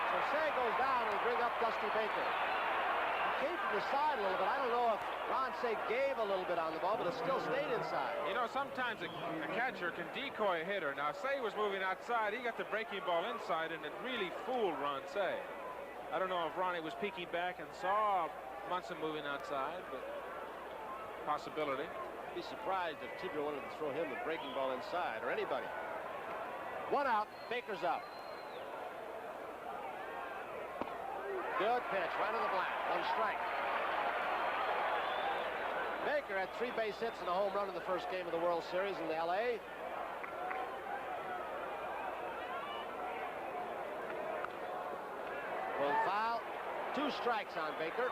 Speaker 6: So Cey goes down and bring up Dusty Baker. He came from the side a little bit. I don't know if Ron Cey gave a little bit on the ball, but it still stayed inside.
Speaker 5: You know, sometimes a catcher can decoy a hitter. Now, Cey was moving outside. He got the breaking ball inside, and it really fooled Ron Cey. I don't know if Ronnie was peeking back and saw Munson moving outside, but possibility.
Speaker 6: I'd be surprised if Tidrow wanted to throw him the breaking ball inside, or anybody. 1 out, Baker's up. Good pitch, right on the black, 1 strike. Baker had 3 base hits and a home run in the first game of the World Series in L.A. Full foul, 2 strikes on Baker.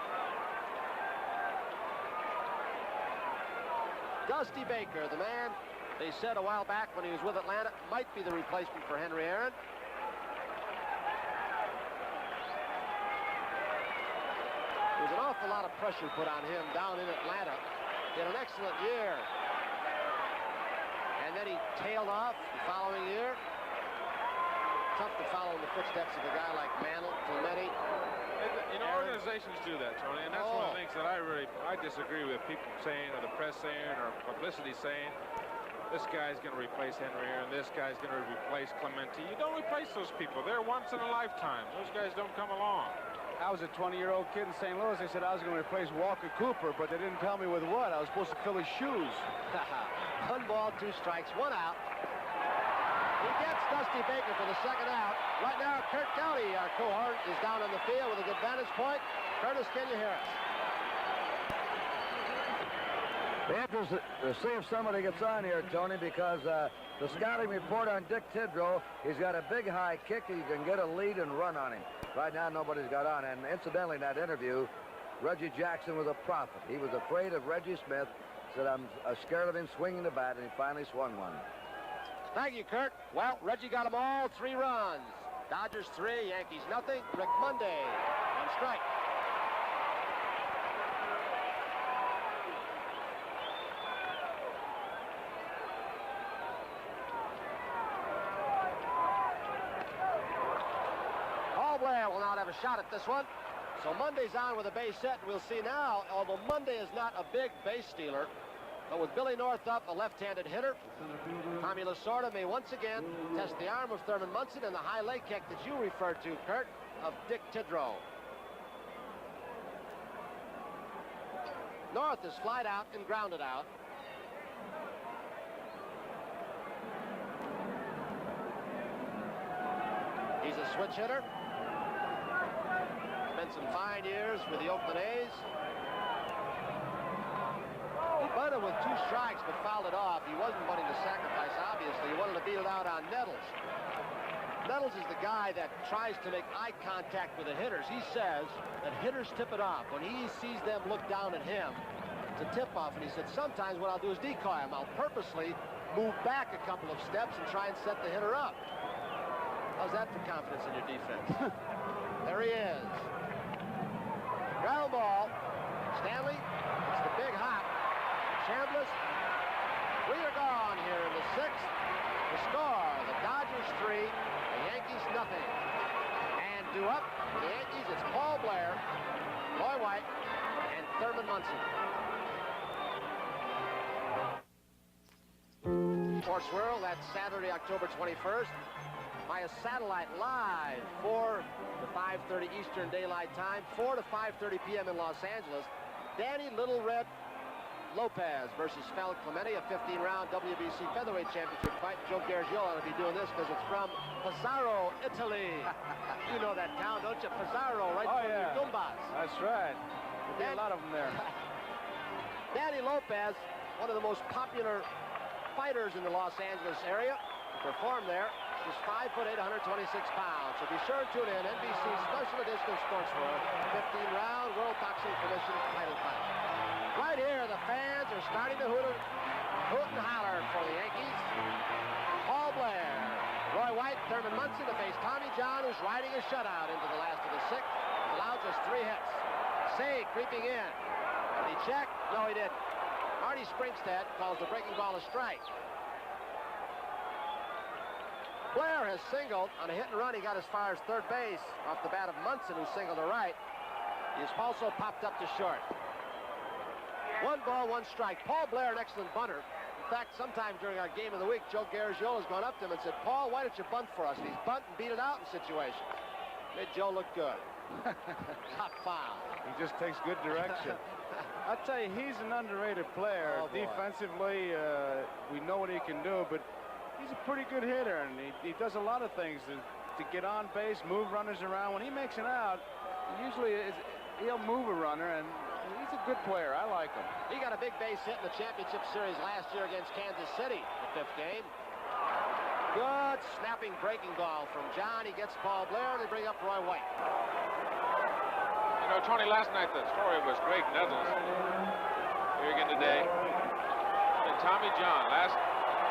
Speaker 6: Dusty Baker, the man they said a while back when he was with Atlanta might be the replacement for Henry Aaron. There was an awful lot of pressure put on him down in Atlanta. He had an excellent year. And then he tailed off the following year. Tough to follow in the footsteps of a guy like Mantle, Clemente.
Speaker 5: You know, organizations do that, Tony, and that's one of the things that I disagree with people saying, or the press saying, or publicity saying, this guy's going to replace Henry Aaron, this guy's going to replace Clemente. You don't replace those people. They're once in a lifetime. Those guys don't come along.
Speaker 4: I was a 20-year-old kid in St. Louis. They said I was going to replace Walker Cooper, but they didn't tell me with what. I was supposed to fill his shoes.
Speaker 6: 1 ball, 2 strikes, 1 out. He gets Dusty Baker for the 2nd out. Right now, Kurt Downey, our cohort, is down on the field with a good vantage point. Curtis, can you hear us?
Speaker 16: Be interested to see if somebody gets on here, Tony, because the scouting report on Dick Tidrow, he's got a big high kick. He can get a lead and run on him. Right now, nobody's got on. And incidentally, in that interview, Reggie Jackson was a prophet. He was afraid of Reggie Smith, said, I'm scared of him swinging the bat, and he finally swung one.
Speaker 6: Thank you, Kurt. Well, Reggie got them all 3 runs. Dodgers 3, Yankees nothing. Rick Monday, 1 strike. have a shot at this one. So Monday's on with a base hit. We'll see now, although Monday is not a big base stealer, but with Billy North up, a left-handed hitter, Tommy Lasorda may once again test the arm of Thurman Munson and the high leg kick that you referred to, Kurt, of Dick Tidrow. North is flied out and grounded out. He's a switch hitter. Spent some fine years with the Oakland A's. He bunted with 2 strikes but fouled it off. He wasn't bunting to sacrifice, obviously. He wanted to beat it out on Nettles. Nettles is the guy that tries to make eye contact with the hitters. He says that hitters tip it off. When he sees them look down at him, it's a tip-off. And he said, sometimes what I'll do is decoy him. I'll purposely move back a couple of steps and try and set the hitter up. How's that for confidence in your defense? There he is. Ground ball. Stanley, it's the big hop. Chambliss. We are gone here in the 6th. The score, the Dodgers 3, the Yankees nothing. And due up for the Yankees, it's Paul Blair, Roy White, and Thurman Munson. Sports World, that's Saturday, October 21st. By a satellite live 4 to 5:30 Eastern Daylight Time, 4 to 5:30 p.m. in Los Angeles. Danny Little Red Lopez versus Fel Clemente, a 15-round WBC featherweight championship fight. Joe Garagiola will be doing this because it's from Pesaro, Italy. You know that town, don't you? Pesaro, right from your Gumbas.
Speaker 4: That's right. There'll be a lot of them there.
Speaker 6: Danny Lopez, one of the most popular fighters in the Los Angeles area, to perform there. He's 5'8", 126 pounds. So be sure to tune in. NBC Special Edition of Sports World, 15-round World Boxing Commission title fight. Right here, the fans are starting to hoot and holler for the Yankees. Paul Blair, Roy White, Thurman Munson to face Tommy John, who's riding a shutout into the last of the 6th. Allowed just 3 hits. Say creeping in. Did he check? No, he didn't. Marty Springstead calls the breaking ball a strike. Blair has singled on a hit and run. He got as far as third base off the bat of Munson, who singled to right. He's also popped up to short. 1 ball, 1 strike. Paul Blair, an excellent bunter. In fact, sometime during our game of the week, Joe Garagiola has gone up to him and said, Paul, why don't you bunt for us? And he's bunt and beat it out in situations. Made Joe look good. Top foul.
Speaker 4: He just takes good direction. I'll tell you, he's an underrated player. Defensively, we know what he can do, but he's a pretty good hitter, and he does a lot of things to get on base, move runners around. When he makes an out, usually he'll move a runner, and he's a good player. I like him.
Speaker 6: He got a big base hit in the championship series last year against Kansas City, the 5th game. Good snapping breaking ball from John. He gets Paul Blair, and they bring up Roy White.
Speaker 5: You know, Tony, last night the story was Greg Nettles. Here again today. And Tommy John, last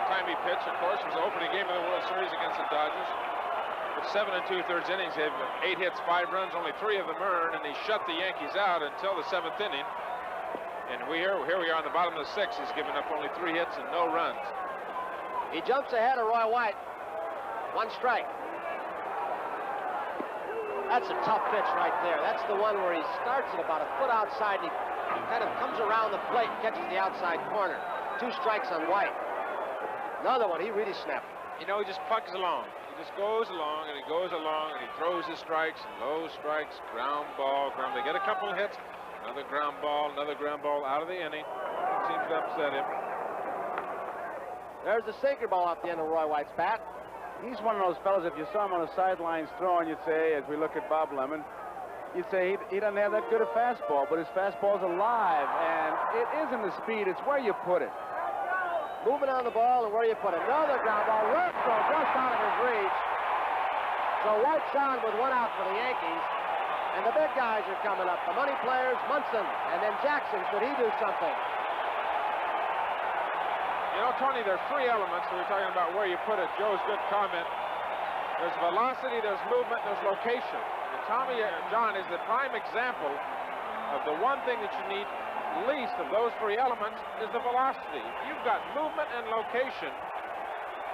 Speaker 5: time he pitched, of course, was the opening game of the World Series against the Dodgers. With 7 2/3 innings, he had 8 hits, 5 runs, only 3 of them earned, and he shut the Yankees out until the 7th inning. And here we are on the bottom of the 6th. He's given up only 3 hits and no runs.
Speaker 6: He jumps ahead of Roy White. 1 strike. That's a tough pitch right there. That's the one where he starts it about a foot outside, and he kind of comes around the plate and catches the outside corner. 2 strikes on White. Another one, he really snapped.
Speaker 5: You know, he just pugs along. He just goes along, and he goes along, and he throws his strikes, and low strikes, ground ball, ground. They get a couple of hits, another ground ball out of the inning. Seems to upset him.
Speaker 6: There's the sinker ball off the end of Roy White's bat.
Speaker 4: He's one of those fellas, if you saw him on the sidelines throwing, you'd say, as we look at Bob Lemon, you'd say he doesn't have that good a fastball, but his fastball's alive, and it isn't the speed, it's where you put it.
Speaker 6: Moving on the ball and where you put it. Another ground ball. Ripco just out of his reach. So White's on with 1 out for the Yankees. And the big guys are coming up. The money players, Munson, and then Jackson. Should he do something?
Speaker 5: You know, Tony, there's 3 elements that we're talking about where you put it. Joe's good comment. There's velocity, there's movement, there's location. And Tommy John is the prime example of the one thing that you need least of those 3 elements is the velocity. If you've got movement and location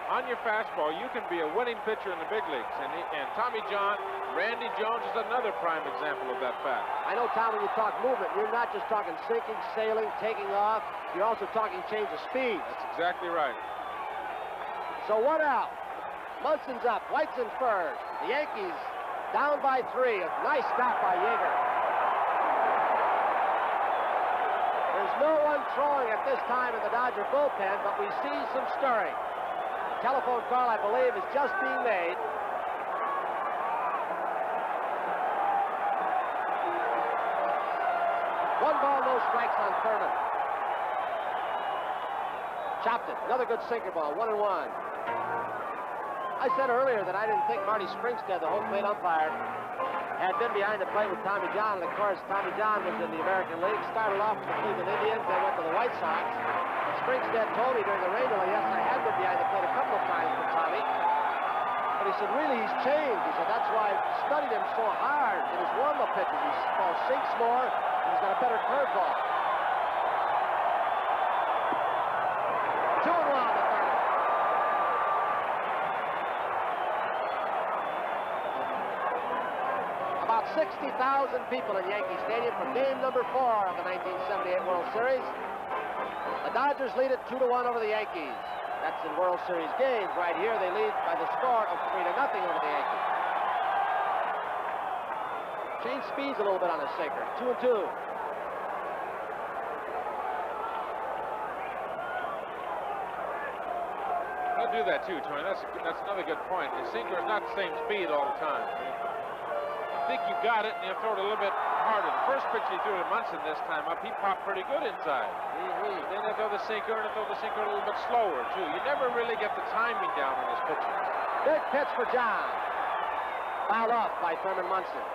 Speaker 5: on your fastball, you can be a winning pitcher in the big leagues. And Tommy John Randy Jones is another prime example of that fact.
Speaker 6: I know, Tom, when you talk movement, you're not just talking sinking, sailing, taking off. You're also talking change of speed.
Speaker 5: That's exactly right.
Speaker 6: So 1 out. Munson's up. White's in first. The Yankees down by 3. A nice stop by Yeager. There's no one throwing at this time in the Dodger bullpen, but we see some stirring. The telephone call, I believe, is just being made. One ball, no strikes on Thurman. Chopped it. Another good sinker ball. 1-1. I said earlier that I didn't think Marty Springstead, the home plate umpire, had been behind the plate with Tommy John. And of course, Tommy John was in the American League. Started off with the Cleveland Indians. Then went to the White Sox. Springstead told me during the rain delay, yes, I had been behind the plate a couple of times with Tommy. But he said, really, he's changed. He said, that's why I studied him so hard in his warm-up pitches. He sinks more. He's got a better curveball. 2-1 to Thurman. About 60,000 people in Yankee Stadium for game number 4 of the 1978 World Series. The Dodgers lead it 2-1 over the Yankees. That's in World Series games. Right here, they lead by the score of 3-0 over the Yankees. Change speeds a little bit on the sinker. 2-2.
Speaker 5: I'll do that too, Tony. That's another good point. The sinker is not the same speed all the time. I think you got it, and you throw it a little bit harder. The first pitch he threw to Munson this time up, he popped pretty good inside. Then they throw the sinker, and they throw the sinker a little bit slower too. You never really get the timing down on his pitches.
Speaker 6: Big pitch for John. Fouled off by Thurman Munson.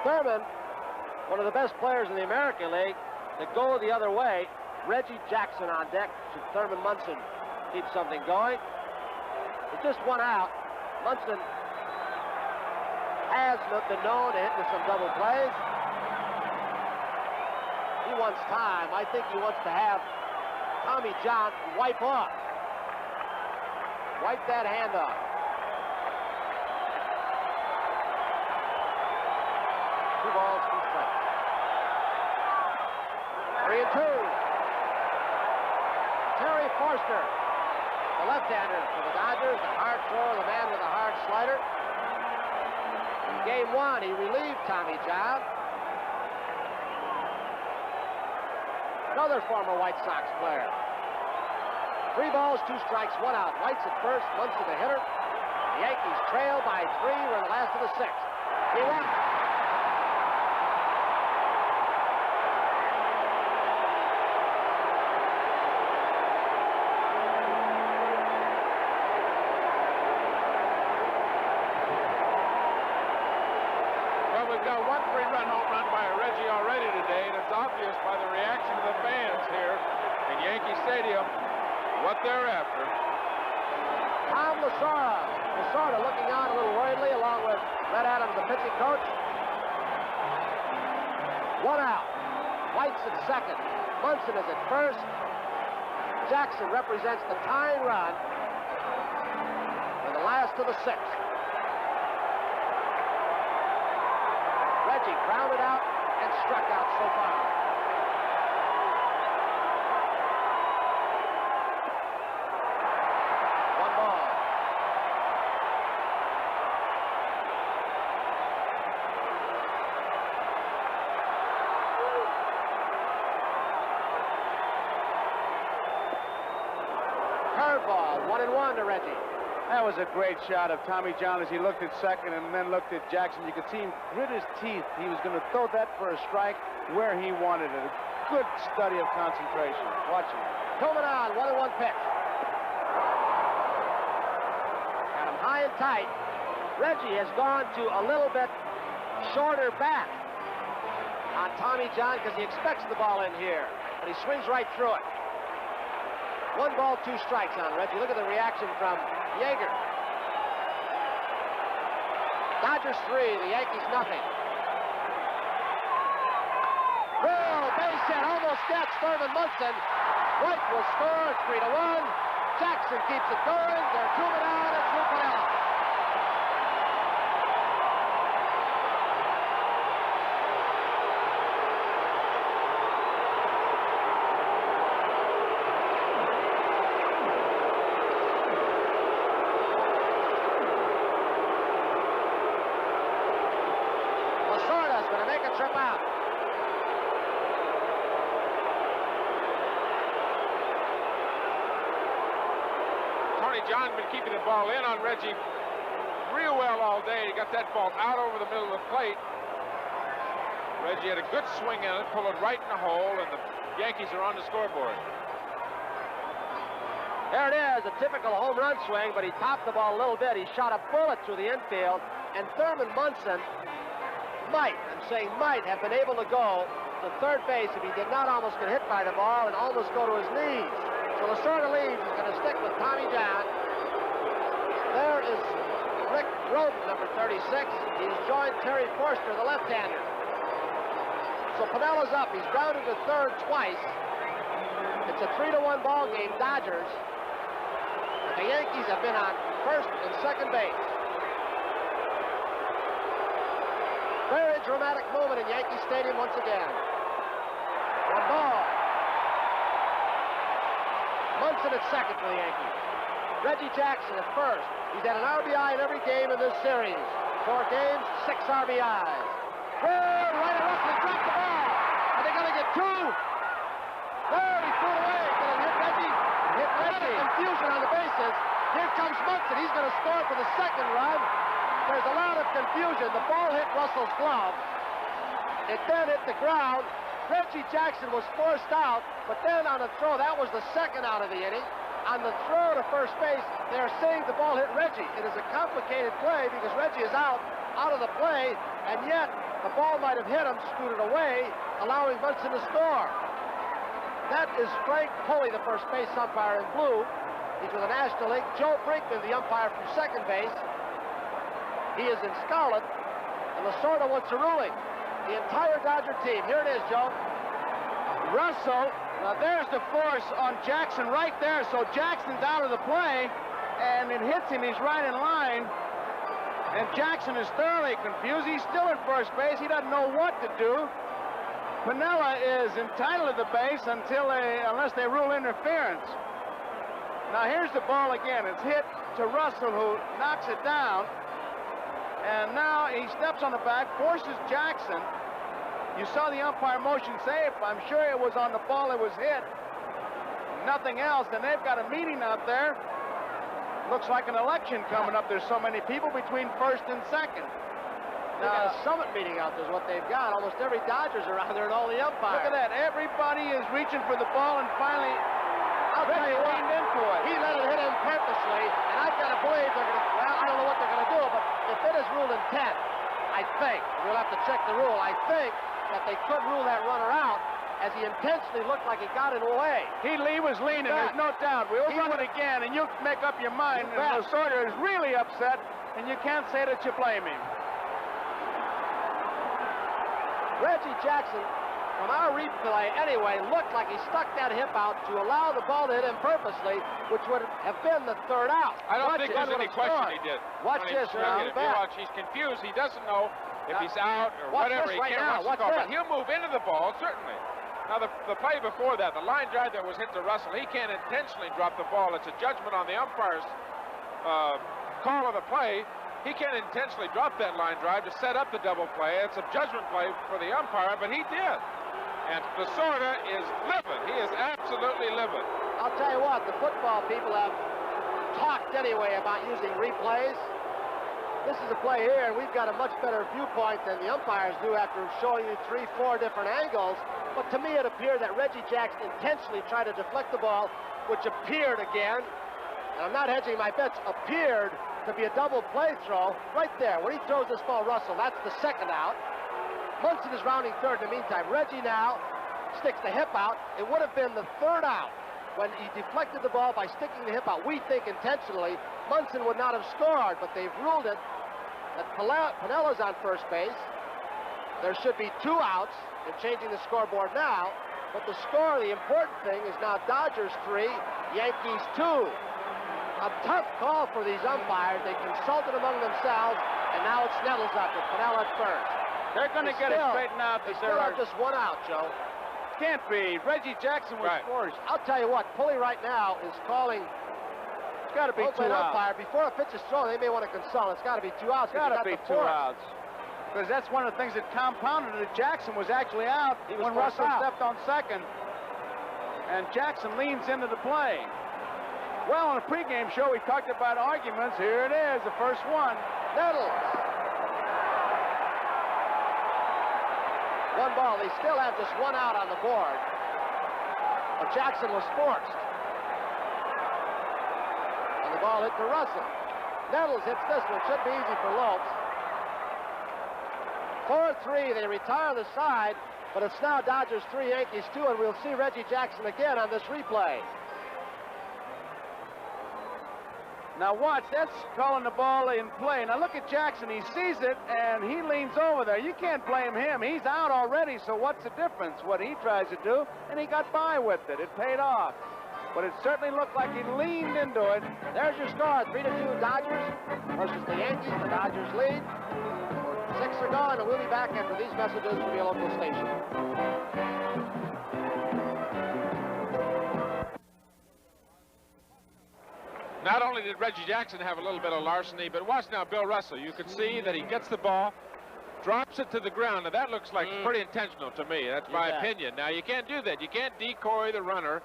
Speaker 6: Thurman, one of the best players in the American League, to go the other way. Reggie Jackson on deck. Should Thurman Munson keep something going? With just 1 out, Munson has been known to hit into some double plays. He wants time. I think he wants to have Tommy John wipe off. Wipe that hand off. Two balls, 2 strikes. 3-2. Terry Forster, the left-hander for the Dodgers, the hard thrower, the man with a hard slider. In game 1, he relieved Tommy John. Another former White Sox player. 3 balls, 2 strikes, 1 out. White's at first, Munson the hitter. The Yankees trail by 3. We're in the last of the 6th. He won.
Speaker 5: What they're after.
Speaker 6: Tom Lasorda looking on a little worriedly along with Red Adams, the pitching coach. 1 out. White's at second. Munson is at first. Jackson represents the tying run in the last of the 6th. Reggie grounded out and struck out so far. Curveball, 1-1 to Reggie.
Speaker 4: That was a great shot of Tommy John as he looked at second and then looked at Jackson. You could see him grit his teeth. He was going to throw that for a strike where he wanted it. A good study of concentration. Watch him.
Speaker 6: Coming on, 1-1 pitch. Got him high and tight. Reggie has gone to a little bit shorter back on Tommy John because he expects the ball in here, but he swings right through it. 1 ball, 2 strikes on Reggie. Look at the reaction from Yeager. Dodgers 3, the Yankees nothing. Oh, base hit, almost gets Thurman Munson. White will score, 3-1. Jackson keeps it going. They're 2 out. It's Lou Piniella.
Speaker 5: John's been keeping the ball in on Reggie real well all day. He got that ball out over the middle of the plate. Reggie had a good swing at it, pulled it right in the hole, and the Yankees are on the scoreboard.
Speaker 6: There it is, a typical home run swing, but he topped the ball a little bit. He shot a bullet through the infield, and Thurman Munson might, I'm saying might, have been able to go to third base if he did not almost get hit by the ball and almost go to his knees. So Lasorda leaves. He's going to stick with Tommy John. There is Rick Grote, number 36. He's joined Terry Forster, the left-hander. So Pinella's up. He's grounded to third twice. It's a 3-1 ball game, Dodgers. The Yankees have been on first and second base. Very dramatic moment in Yankee Stadium once again. One ball. Munson at second for the Yankees. Reggie Jackson at first. He's had an RBI in every game in this series. 4 games, 6 RBIs. Whoa, right and roughly dropped the ball. Are they going to get 2? There, he threw it away. Going to hit Reggie. Hit Reggie. Confusion on the bases. Here comes Munson. He's going to score for the second run. There's a lot of confusion. The ball hit Russell's glove. It then hit the ground. Reggie Jackson was forced out, but then on a throw, that was the second out of the inning. On the throw to first base, they're saying the ball hit Reggie. It is a complicated play because Reggie is out of the play, and yet the ball might have hit him, scooted away, allowing Munson to score. That is Frank Pulley, the first base umpire in blue. He's with the National League. Joe Brinkman, the umpire from second base. He is in scarlet, and Lasorda wants a ruling. The entire Dodger team. Here it is, Joe.
Speaker 4: Russell, now there's the force on Jackson right there, so Jackson's out of the play, and it hits him. He's right in line, and Jackson is thoroughly confused. He's still in first base. He doesn't know what to do. Piniella is entitled to the base unless they rule interference. Now here's the ball again. It's hit to Russell, who knocks it down. And now he steps on the back, forces Jackson. You saw the umpire motion safe. I'm sure it was on the ball it was hit. Nothing else. And they've got a meeting out there. Looks like an election coming up. There's so many people between first and second.
Speaker 6: They got a summit meeting out there is what they've got. Almost every Dodger's around there and all the umpires.
Speaker 4: Look at that. Everybody is reaching for the ball, and finally,
Speaker 6: I'll tell you what,
Speaker 4: into it.
Speaker 6: He let it hit him purposely, and I've got to believe they're going to, well, I don't know what they're going to do, but if it is ruled intent, I think, we'll have to check the rule, I think that they could rule that runner out as he intentionally looked like he got in the way.
Speaker 4: He was leaning, there's no doubt. We'll run it again, and you'll make up your mind. And Lasorda is really upset, and you can't say that you blame him.
Speaker 6: Reggie Jackson, from our replay anyway, looked like he stuck that hip out to allow the ball to hit him purposely, which would have been the third out.
Speaker 5: I don't think there's any question he did.
Speaker 6: Watch this now.
Speaker 5: He's confused. He doesn't know if he's out or whatever. He can't watch the score, but he'll move into the ball, certainly. Now, the play before that, the line drive that was hit to Russell, he can't intentionally drop the ball. It's a judgment on the umpire's call of the play. He can't intentionally drop that line drive to set up the double play. It's a judgment play for the umpire, but he did. And Lasorda is livid. He is absolutely livid.
Speaker 6: I'll tell you what, the football people have talked anyway about using replays. This is a play here, and we've got a much better viewpoint than the umpires do after showing you 3, 4 different angles. But to me, it appeared that Reggie Jackson intentionally tried to deflect the ball, which appeared again, and I'm not hedging my bets, appeared to be a double play throw right there. When he throws this ball, Russell, that's the second out. Munson is rounding third in the meantime. Reggie now sticks the hip out. It would have been the third out when he deflected the ball by sticking the hip out. We think intentionally Munson would not have scored, but they've ruled it that Pinella's on first base. There should be 2 outs. They're changing the scoreboard now, but the score, the important thing, is now Dodgers 3, Yankees 2. A tough call for these umpires. They consulted among themselves, and now it's Nettles up with Pinella at first.
Speaker 4: They're going to get it straightened out.
Speaker 6: They still have just 1 out, Joe.
Speaker 4: Can't be. Reggie Jackson was forced.
Speaker 6: I'll tell you what, Pulley right now is calling.
Speaker 4: It's got to be 2 outs.
Speaker 6: Umpire. Before a pitch is thrown, they may want to consult. It's got to be 2 outs.
Speaker 4: It's got to be 2 outs. Because that's one of the things that compounded it. Jackson was actually out when Russell stepped on second. And Jackson leans into the play. Well, on the pregame show, we talked about arguments. Here it is, the first one.
Speaker 6: Nettles. One ball. They still have just one out on the board. But Jackson was forced. And the ball hit to Russell. Nettles hits this one. Should be easy for Lopes. 4-3. They retire the side, but it's now Dodgers 3, Yankees 2, and we'll see Reggie Jackson again on this replay.
Speaker 4: Now watch, that's calling the ball in play. Now look at Jackson. He sees it, and he leans over there. You can't blame him. He's out already, so what's the difference? What he tries to do, and he got by with it. It paid off. But it certainly looked like he leaned into it.
Speaker 6: There's your score, 3-2 Dodgers versus the Yankees. The Dodgers lead. 6 are gone, and we'll be back after these messages from your local station.
Speaker 5: Not only did Reggie Jackson have a little bit of larceny, but watch now Bill Russell. You can see that he gets the ball, drops it to the ground. Now that looks like pretty intentional to me. That's my opinion. Now you can't do that. You can't decoy the runner,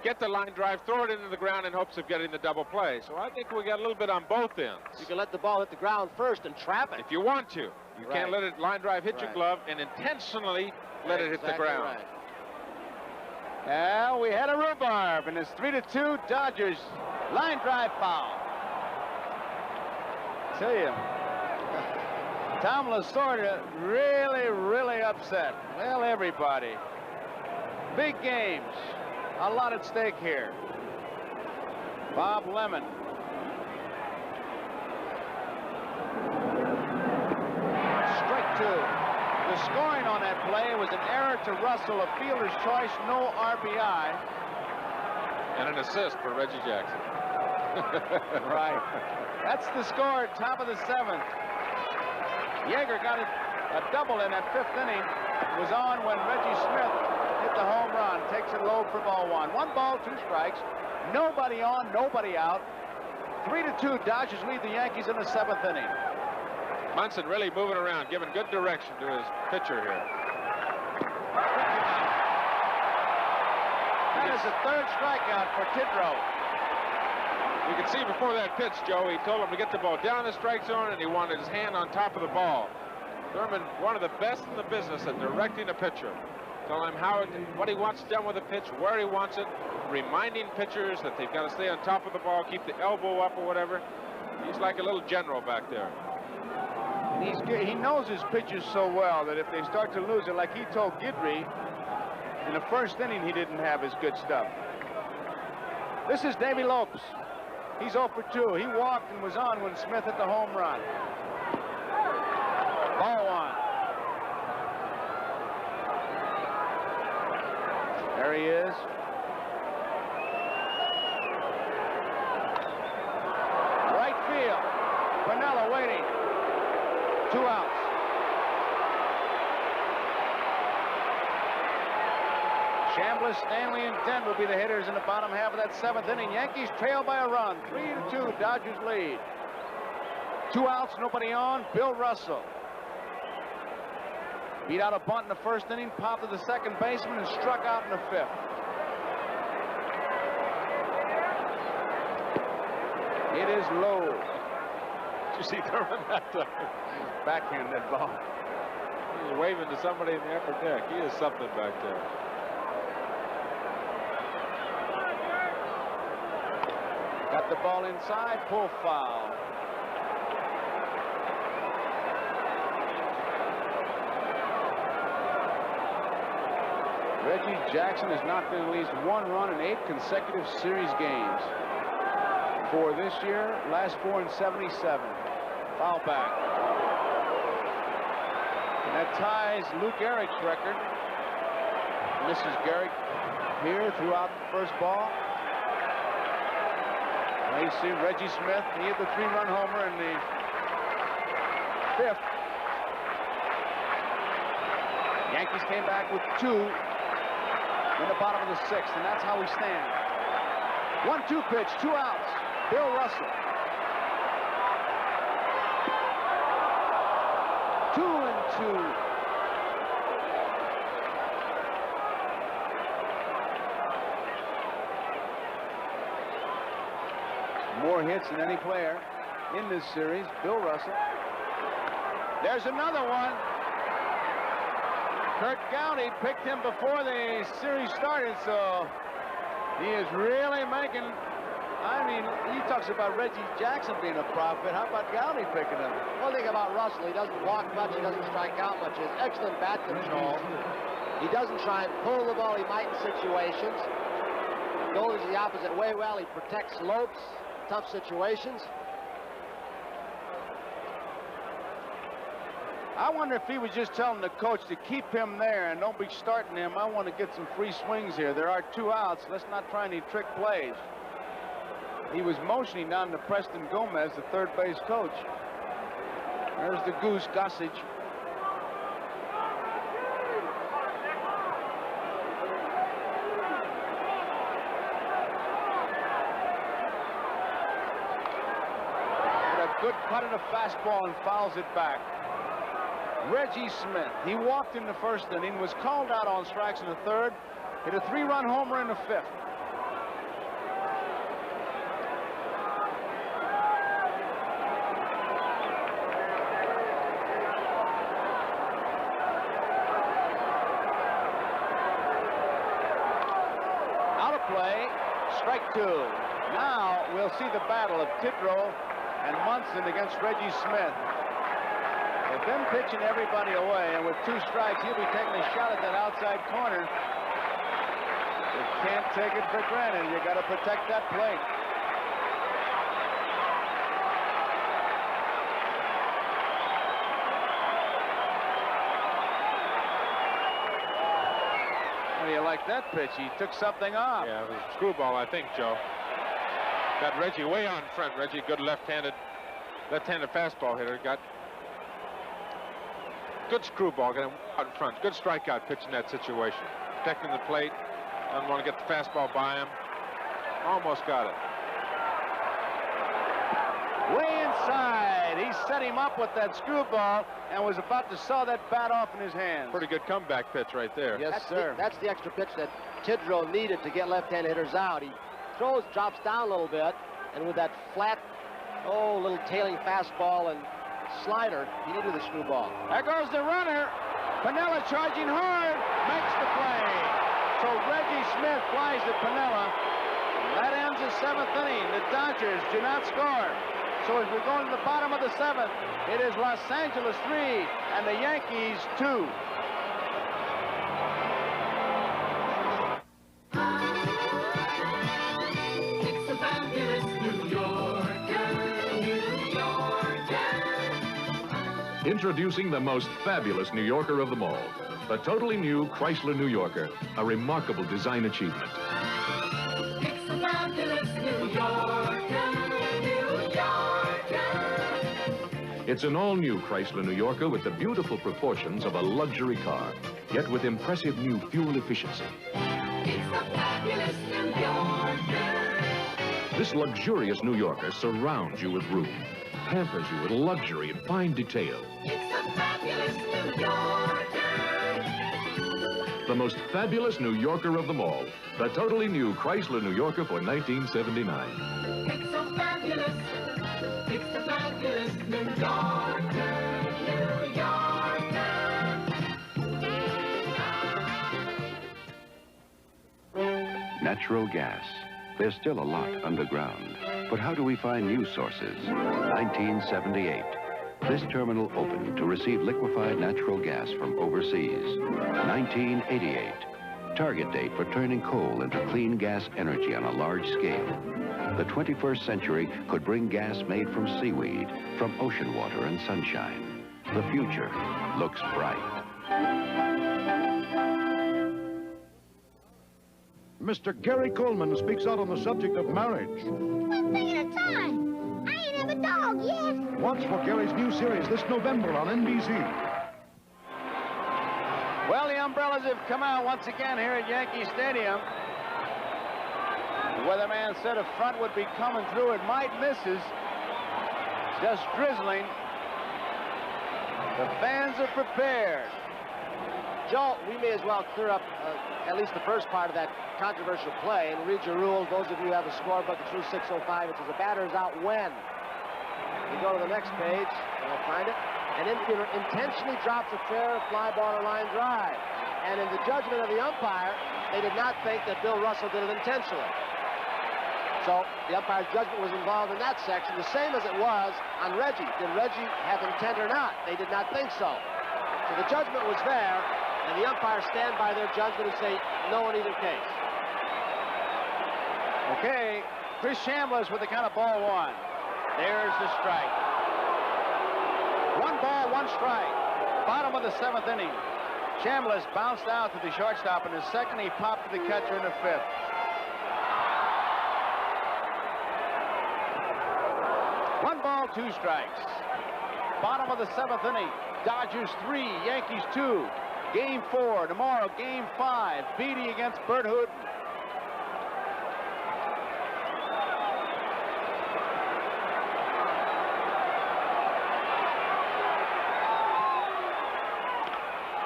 Speaker 5: get the line drive, throw it into the ground in hopes of getting the double play. So I think we got a little bit on both ends.
Speaker 6: You can let the ball hit the ground first and trap it.
Speaker 5: If you want to. You can't let it line drive hit your glove and intentionally let it hit the ground.
Speaker 6: Right.
Speaker 4: Well, we had a rhubarb, and it's 3-2 Dodgers. Line drive foul. Tell you, Tom Lasorda really upset. Well, everybody. Big games. A lot at stake here. Bob Lemon. Strike two. The scoring on that play was an error to Russell, a fielder's choice, no RBI.
Speaker 5: And an assist for Reggie Jackson.
Speaker 4: Right. That's the score at top of the 7th. Yeager got a double in that 5th inning. It was on when Reggie Smith hit the home run. Takes it low for ball 1. 1 ball, 2 strikes. Nobody on, nobody out. 3-2, Dodgers lead the Yankees in the 7th inning.
Speaker 5: Munson really moving around, giving good direction to his pitcher here.
Speaker 4: That is the 3rd strikeout for Tidrow.
Speaker 5: You could see before that pitch, Joe, he told him to get the ball down the strike zone, and he wanted his hand on top of the ball. Thurman, one of the best in the business at directing a pitcher. Telling him what he wants done with the pitch, where he wants it, reminding pitchers that they've got to stay on top of the ball, keep the elbow up or whatever. He's like a little general back there.
Speaker 4: He knows his pitchers so well that if they start to lose it, like he told Guidry, in the 1st inning he didn't have his good stuff. This is Davy Lopes. He's 0 for 2. He walked and was on when Smith hit the home run. Ball 1. There he is. Right field. Piniella waiting. 2 outs. Chambliss, Stanley, and Dent will be the hitters in the bottom half of that 7th inning. Yankees trail by a run. 3-2, Dodgers lead. 2 outs, nobody on. Bill Russell beat out a bunt in the 1st inning, popped to the 2nd baseman, and struck out in the 5th. It is low.
Speaker 5: Did you see Thurman that time?
Speaker 4: Backhand that ball.
Speaker 5: He's waving to somebody in the upper deck. He is something back there.
Speaker 4: Got the ball inside, pull foul. Reggie Jackson has knocked in at least 1 run in 8 consecutive series games. 4 this year, last 4 in 77. Foul back. And that ties Luke Gehrig's record. Mrs. Gehrig here throughout the first ball. You see Reggie Smith, he hit the 3-run homer in the 5th. Yankees came back with 2 in the bottom of the 6th, and that's how we stand. 1-2 pitch, 2 outs. Bill Russell. 2-2. more hits than any player in this series, Bill Russell. There's another one. Kurt Gowdy picked him before the series started, so he is really making, I mean, he talks about Reggie Jackson being a prophet. How about Gowdy picking him?
Speaker 6: One thing about Russell, he doesn't walk much, he doesn't strike out much. He has excellent bat control. He doesn't try and pull the ball. He might in situations. Goes the opposite way well. He protects Lopes, tough situations.
Speaker 4: I wonder if he was just telling the coach to keep him there and don't be starting him. I want to get some free swings here. There are 2 outs. Let's not try any trick plays. He was motioning down to Preston Gomez, the third base coach. There's the Goose, Gossage. With a good cut of the fastball and fouls it back. Reggie Smith, he walked in the first inning, was called out on strikes in the third, hit a 3-run homer in the 5th. Out of play, strike 2. Now we'll see the battle of Tidrow and Munson against Reggie Smith. They've been pitching everybody away, and with 2 strikes, he'll be taking a shot at that outside corner. You can't take it for granted. You got to protect that plate. How do you like that pitch? He took something off.
Speaker 5: Yeah, it was a screwball, I think, Joe. Got Reggie way on front. Reggie, good left-handed fastball hitter. Got good screwball, got him out in front. Good strikeout pitch in that situation. Protecting the plate. Doesn't want to get the fastball by him. Almost got it.
Speaker 4: Way inside. He set him up with that screwball and was about to saw that bat off in his hands.
Speaker 5: Pretty good comeback pitch right there.
Speaker 4: Yes, sir.
Speaker 6: That's the extra pitch that Tidrow needed to get left-handed hitters out. He drops down a little bit, and with that flat, little tailing fastball and slider, he needed the screwball.
Speaker 4: There goes the runner. Piniella charging hard, makes the play. So Reggie Smith flies to Piniella. That ends the 7th inning. The Dodgers do not score. So as we go to the bottom of the 7th, it is Los Angeles 3 and the Yankees 2.
Speaker 11: It's a fabulous New Yorker, New Yorker.
Speaker 20: Introducing the most fabulous New Yorker of them all, the totally new Chrysler New Yorker, a remarkable design achievement.
Speaker 11: It's a fabulous New Yorker, New Yorker.
Speaker 20: It's an all-new Chrysler New Yorker with the beautiful proportions of a luxury car, yet with impressive new fuel efficiency.
Speaker 11: It's a fabulous New Yorker.
Speaker 20: This luxurious New Yorker surrounds you with room, pampers you with luxury and fine detail.
Speaker 11: It's a fabulous New Yorker.
Speaker 20: The most fabulous New Yorker of them all, the totally new Chrysler New Yorker for 1979.
Speaker 11: It's so fabulous. It's the fabulous New Yorker, New Yorker.
Speaker 15: Natural gas. There's still a lot underground. But how do we find new sources? 1978. This terminal opened to receive liquefied natural gas from overseas. 1988. Target date for turning coal into clean gas energy on a large scale. The 21st century could bring gas made from seaweed, from ocean water and sunshine. The future looks bright.
Speaker 21: Mr. Gary Coleman speaks out on the subject of marriage.
Speaker 11: One thing at a time. I ain't have a dog yet.
Speaker 21: Watch for Gary's new series this November on NBC.
Speaker 4: Well, the umbrellas have come out once again here at Yankee Stadium. The weatherman said a front would be coming through. It might misses. Just drizzling. The fans are prepared.
Speaker 6: Joe, we may as well clear up at least the first part of that controversial play and read your rules. Those of you who have a scorebook, it's Rule 605. It says a batter is out when. You go to the next page, and I'll find it. An infielder intentionally drops a fair fly ball or line drive. And in the judgment of the umpire, they did not think that Bill Russell did it intentionally. So the umpire's judgment was involved in that section, the same as it was on Reggie. Did Reggie have intent or not? They did not think so. So the judgment was there, and the umpires stand by their judgment and say no in either case.
Speaker 4: Okay, Chris Chambliss with the count of ball one. There's the strike. 1 ball, 1 strike. Bottom of the 7th inning. Chambliss bounced out to the shortstop in the 2nd. He popped to the catcher in the 5th. One ball, 2 strikes. Bottom of the 7th inning. Dodgers 3, Yankees 2. Game 4. Tomorrow, Game 5. Beatty against Bert Hooten.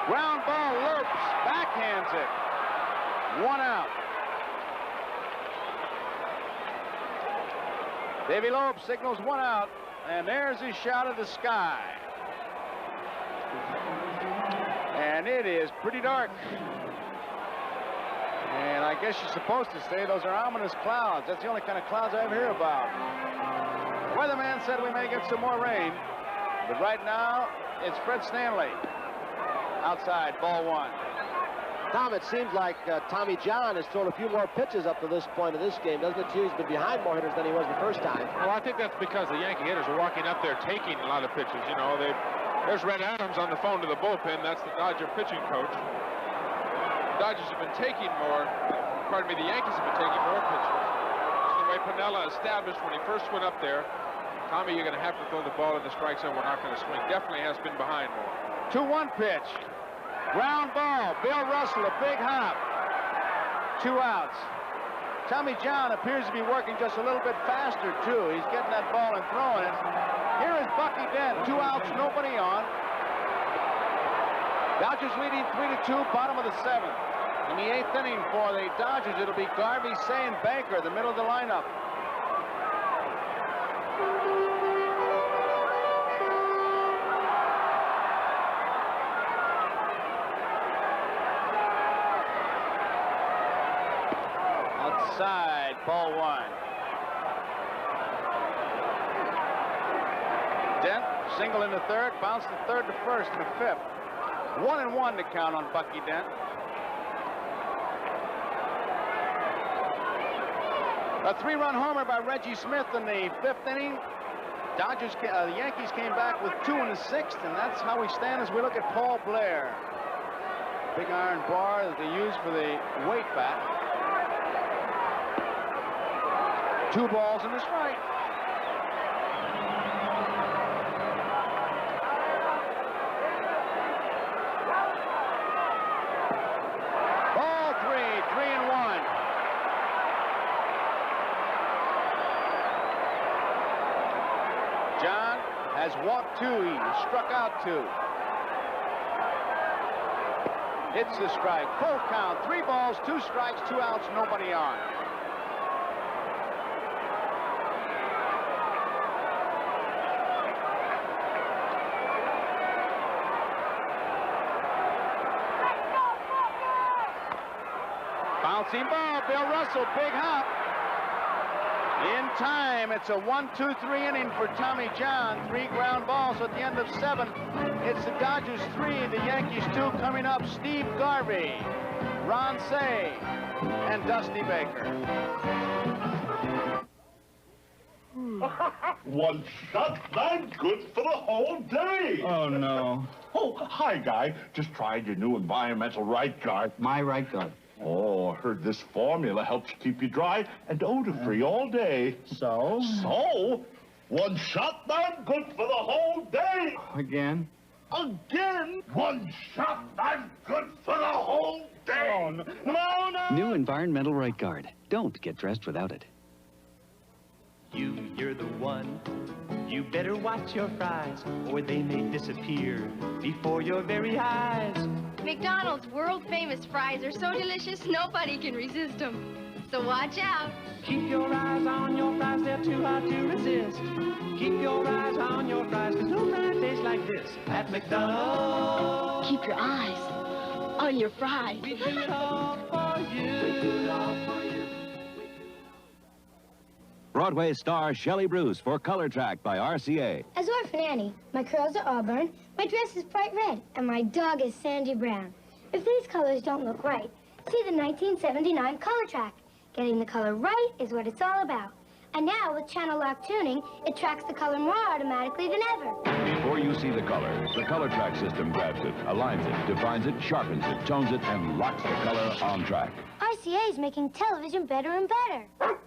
Speaker 4: Ground ball, Lopes backhands it. 1 out. Davy Lopes signals 1 out, and there's his shot of the sky. And it is pretty dark. And I guess you're supposed to say those are ominous clouds. That's the only kind of clouds I ever hear about. The weatherman said we may get some more rain, but right now it's Fred Stanley. Outside, ball 1.
Speaker 6: Tom, it seems like Tommy John has thrown a few more pitches up to this point of this game, doesn't it? He's been behind more hitters than he was the first time.
Speaker 5: Well, I think that's because the Yankee hitters are walking up there taking a lot of pitches. You know, there's Red Adams on the phone to the bullpen. That's the Dodger pitching coach. The Dodgers have been taking more. Pardon me, the Yankees have been taking more pitches. That's the way Piniella established when he first went up there. Tommy, you're going to have to throw the ball in the strike zone. We're not going to swing. Definitely has been behind more.
Speaker 4: 2-1 pitch. Ground ball. Bill Russell, a big hop. 2 outs. Tommy John appears to be working just a little bit faster, too. He's getting that ball and throwing it. Here is Bucky Dent. 2 outs, nobody on. Dodgers leading 3-2, bottom of the 7th. In the 8th inning for the Dodgers, it'll be Garvey, Say, and Baker, the middle of the lineup. Outside, ball 1. Dent, single in the 3rd, bounced the 3rd to 1st and the 5th. 1-1 to count on Bucky Dent. A 3-run homer by Reggie Smith in the 5th inning. The Yankees came back with 2 in the 6th, and that's how we stand as we look at Paul Blair. Big iron bar that they use for the weight bat. 2 balls and a strike. Ball 3, 3-1. John has walked 2. He struck out 2. It's the strike. Full count. 3 balls, 2 strikes, 2 outs, nobody on. Bouncing ball, Bill Russell, big hop. In time, it's a 1-2-3 inning for Tommy John. 3 ground balls at the end of 7. It's the Dodgers 3, the Yankees 2. Coming up, Steve Garvey, Ron Say, and Dusty Baker.
Speaker 1: 1 shot, I'm good for the whole day.
Speaker 22: Oh, no.
Speaker 1: Oh, hi, Guy. Just tried your new environmental right guard.
Speaker 22: My right guard.
Speaker 1: Oh, heard this formula helps keep you dry and odor-free all day.
Speaker 22: So?
Speaker 1: So? 1 shot, I'm good for the whole day.
Speaker 22: Again?
Speaker 1: Again? 1 shot, I'm good for the whole day.
Speaker 22: Oh, no. No.
Speaker 23: New Environmental Right Guard. Don't get dressed without it.
Speaker 24: You're the one. You better watch your fries, or they may disappear before your very eyes.
Speaker 2: McDonald's world-famous fries are so delicious, nobody can resist them. So watch out.
Speaker 11: Keep your eyes on your fries, they're too hard to resist. Keep your eyes on your fries, 'cause no fries taste like this at McDonald's.
Speaker 2: Keep your eyes on your fries.
Speaker 11: We do it all for you. We do it all for you.
Speaker 3: Broadway star Shelley Bruce for Color Track by RCA.
Speaker 7: As Orphan Annie, my curls are auburn, my dress is bright red, and my dog is sandy brown. If these colors don't look right, see the 1979 Color Track. Getting the color right is what it's all about. And now, with channel lock tuning, it tracks the color more automatically than ever.
Speaker 10: Before you see the color track system grabs it, aligns it, defines it, sharpens it, tones it, and locks the color on track.
Speaker 7: RCA is making television better and better.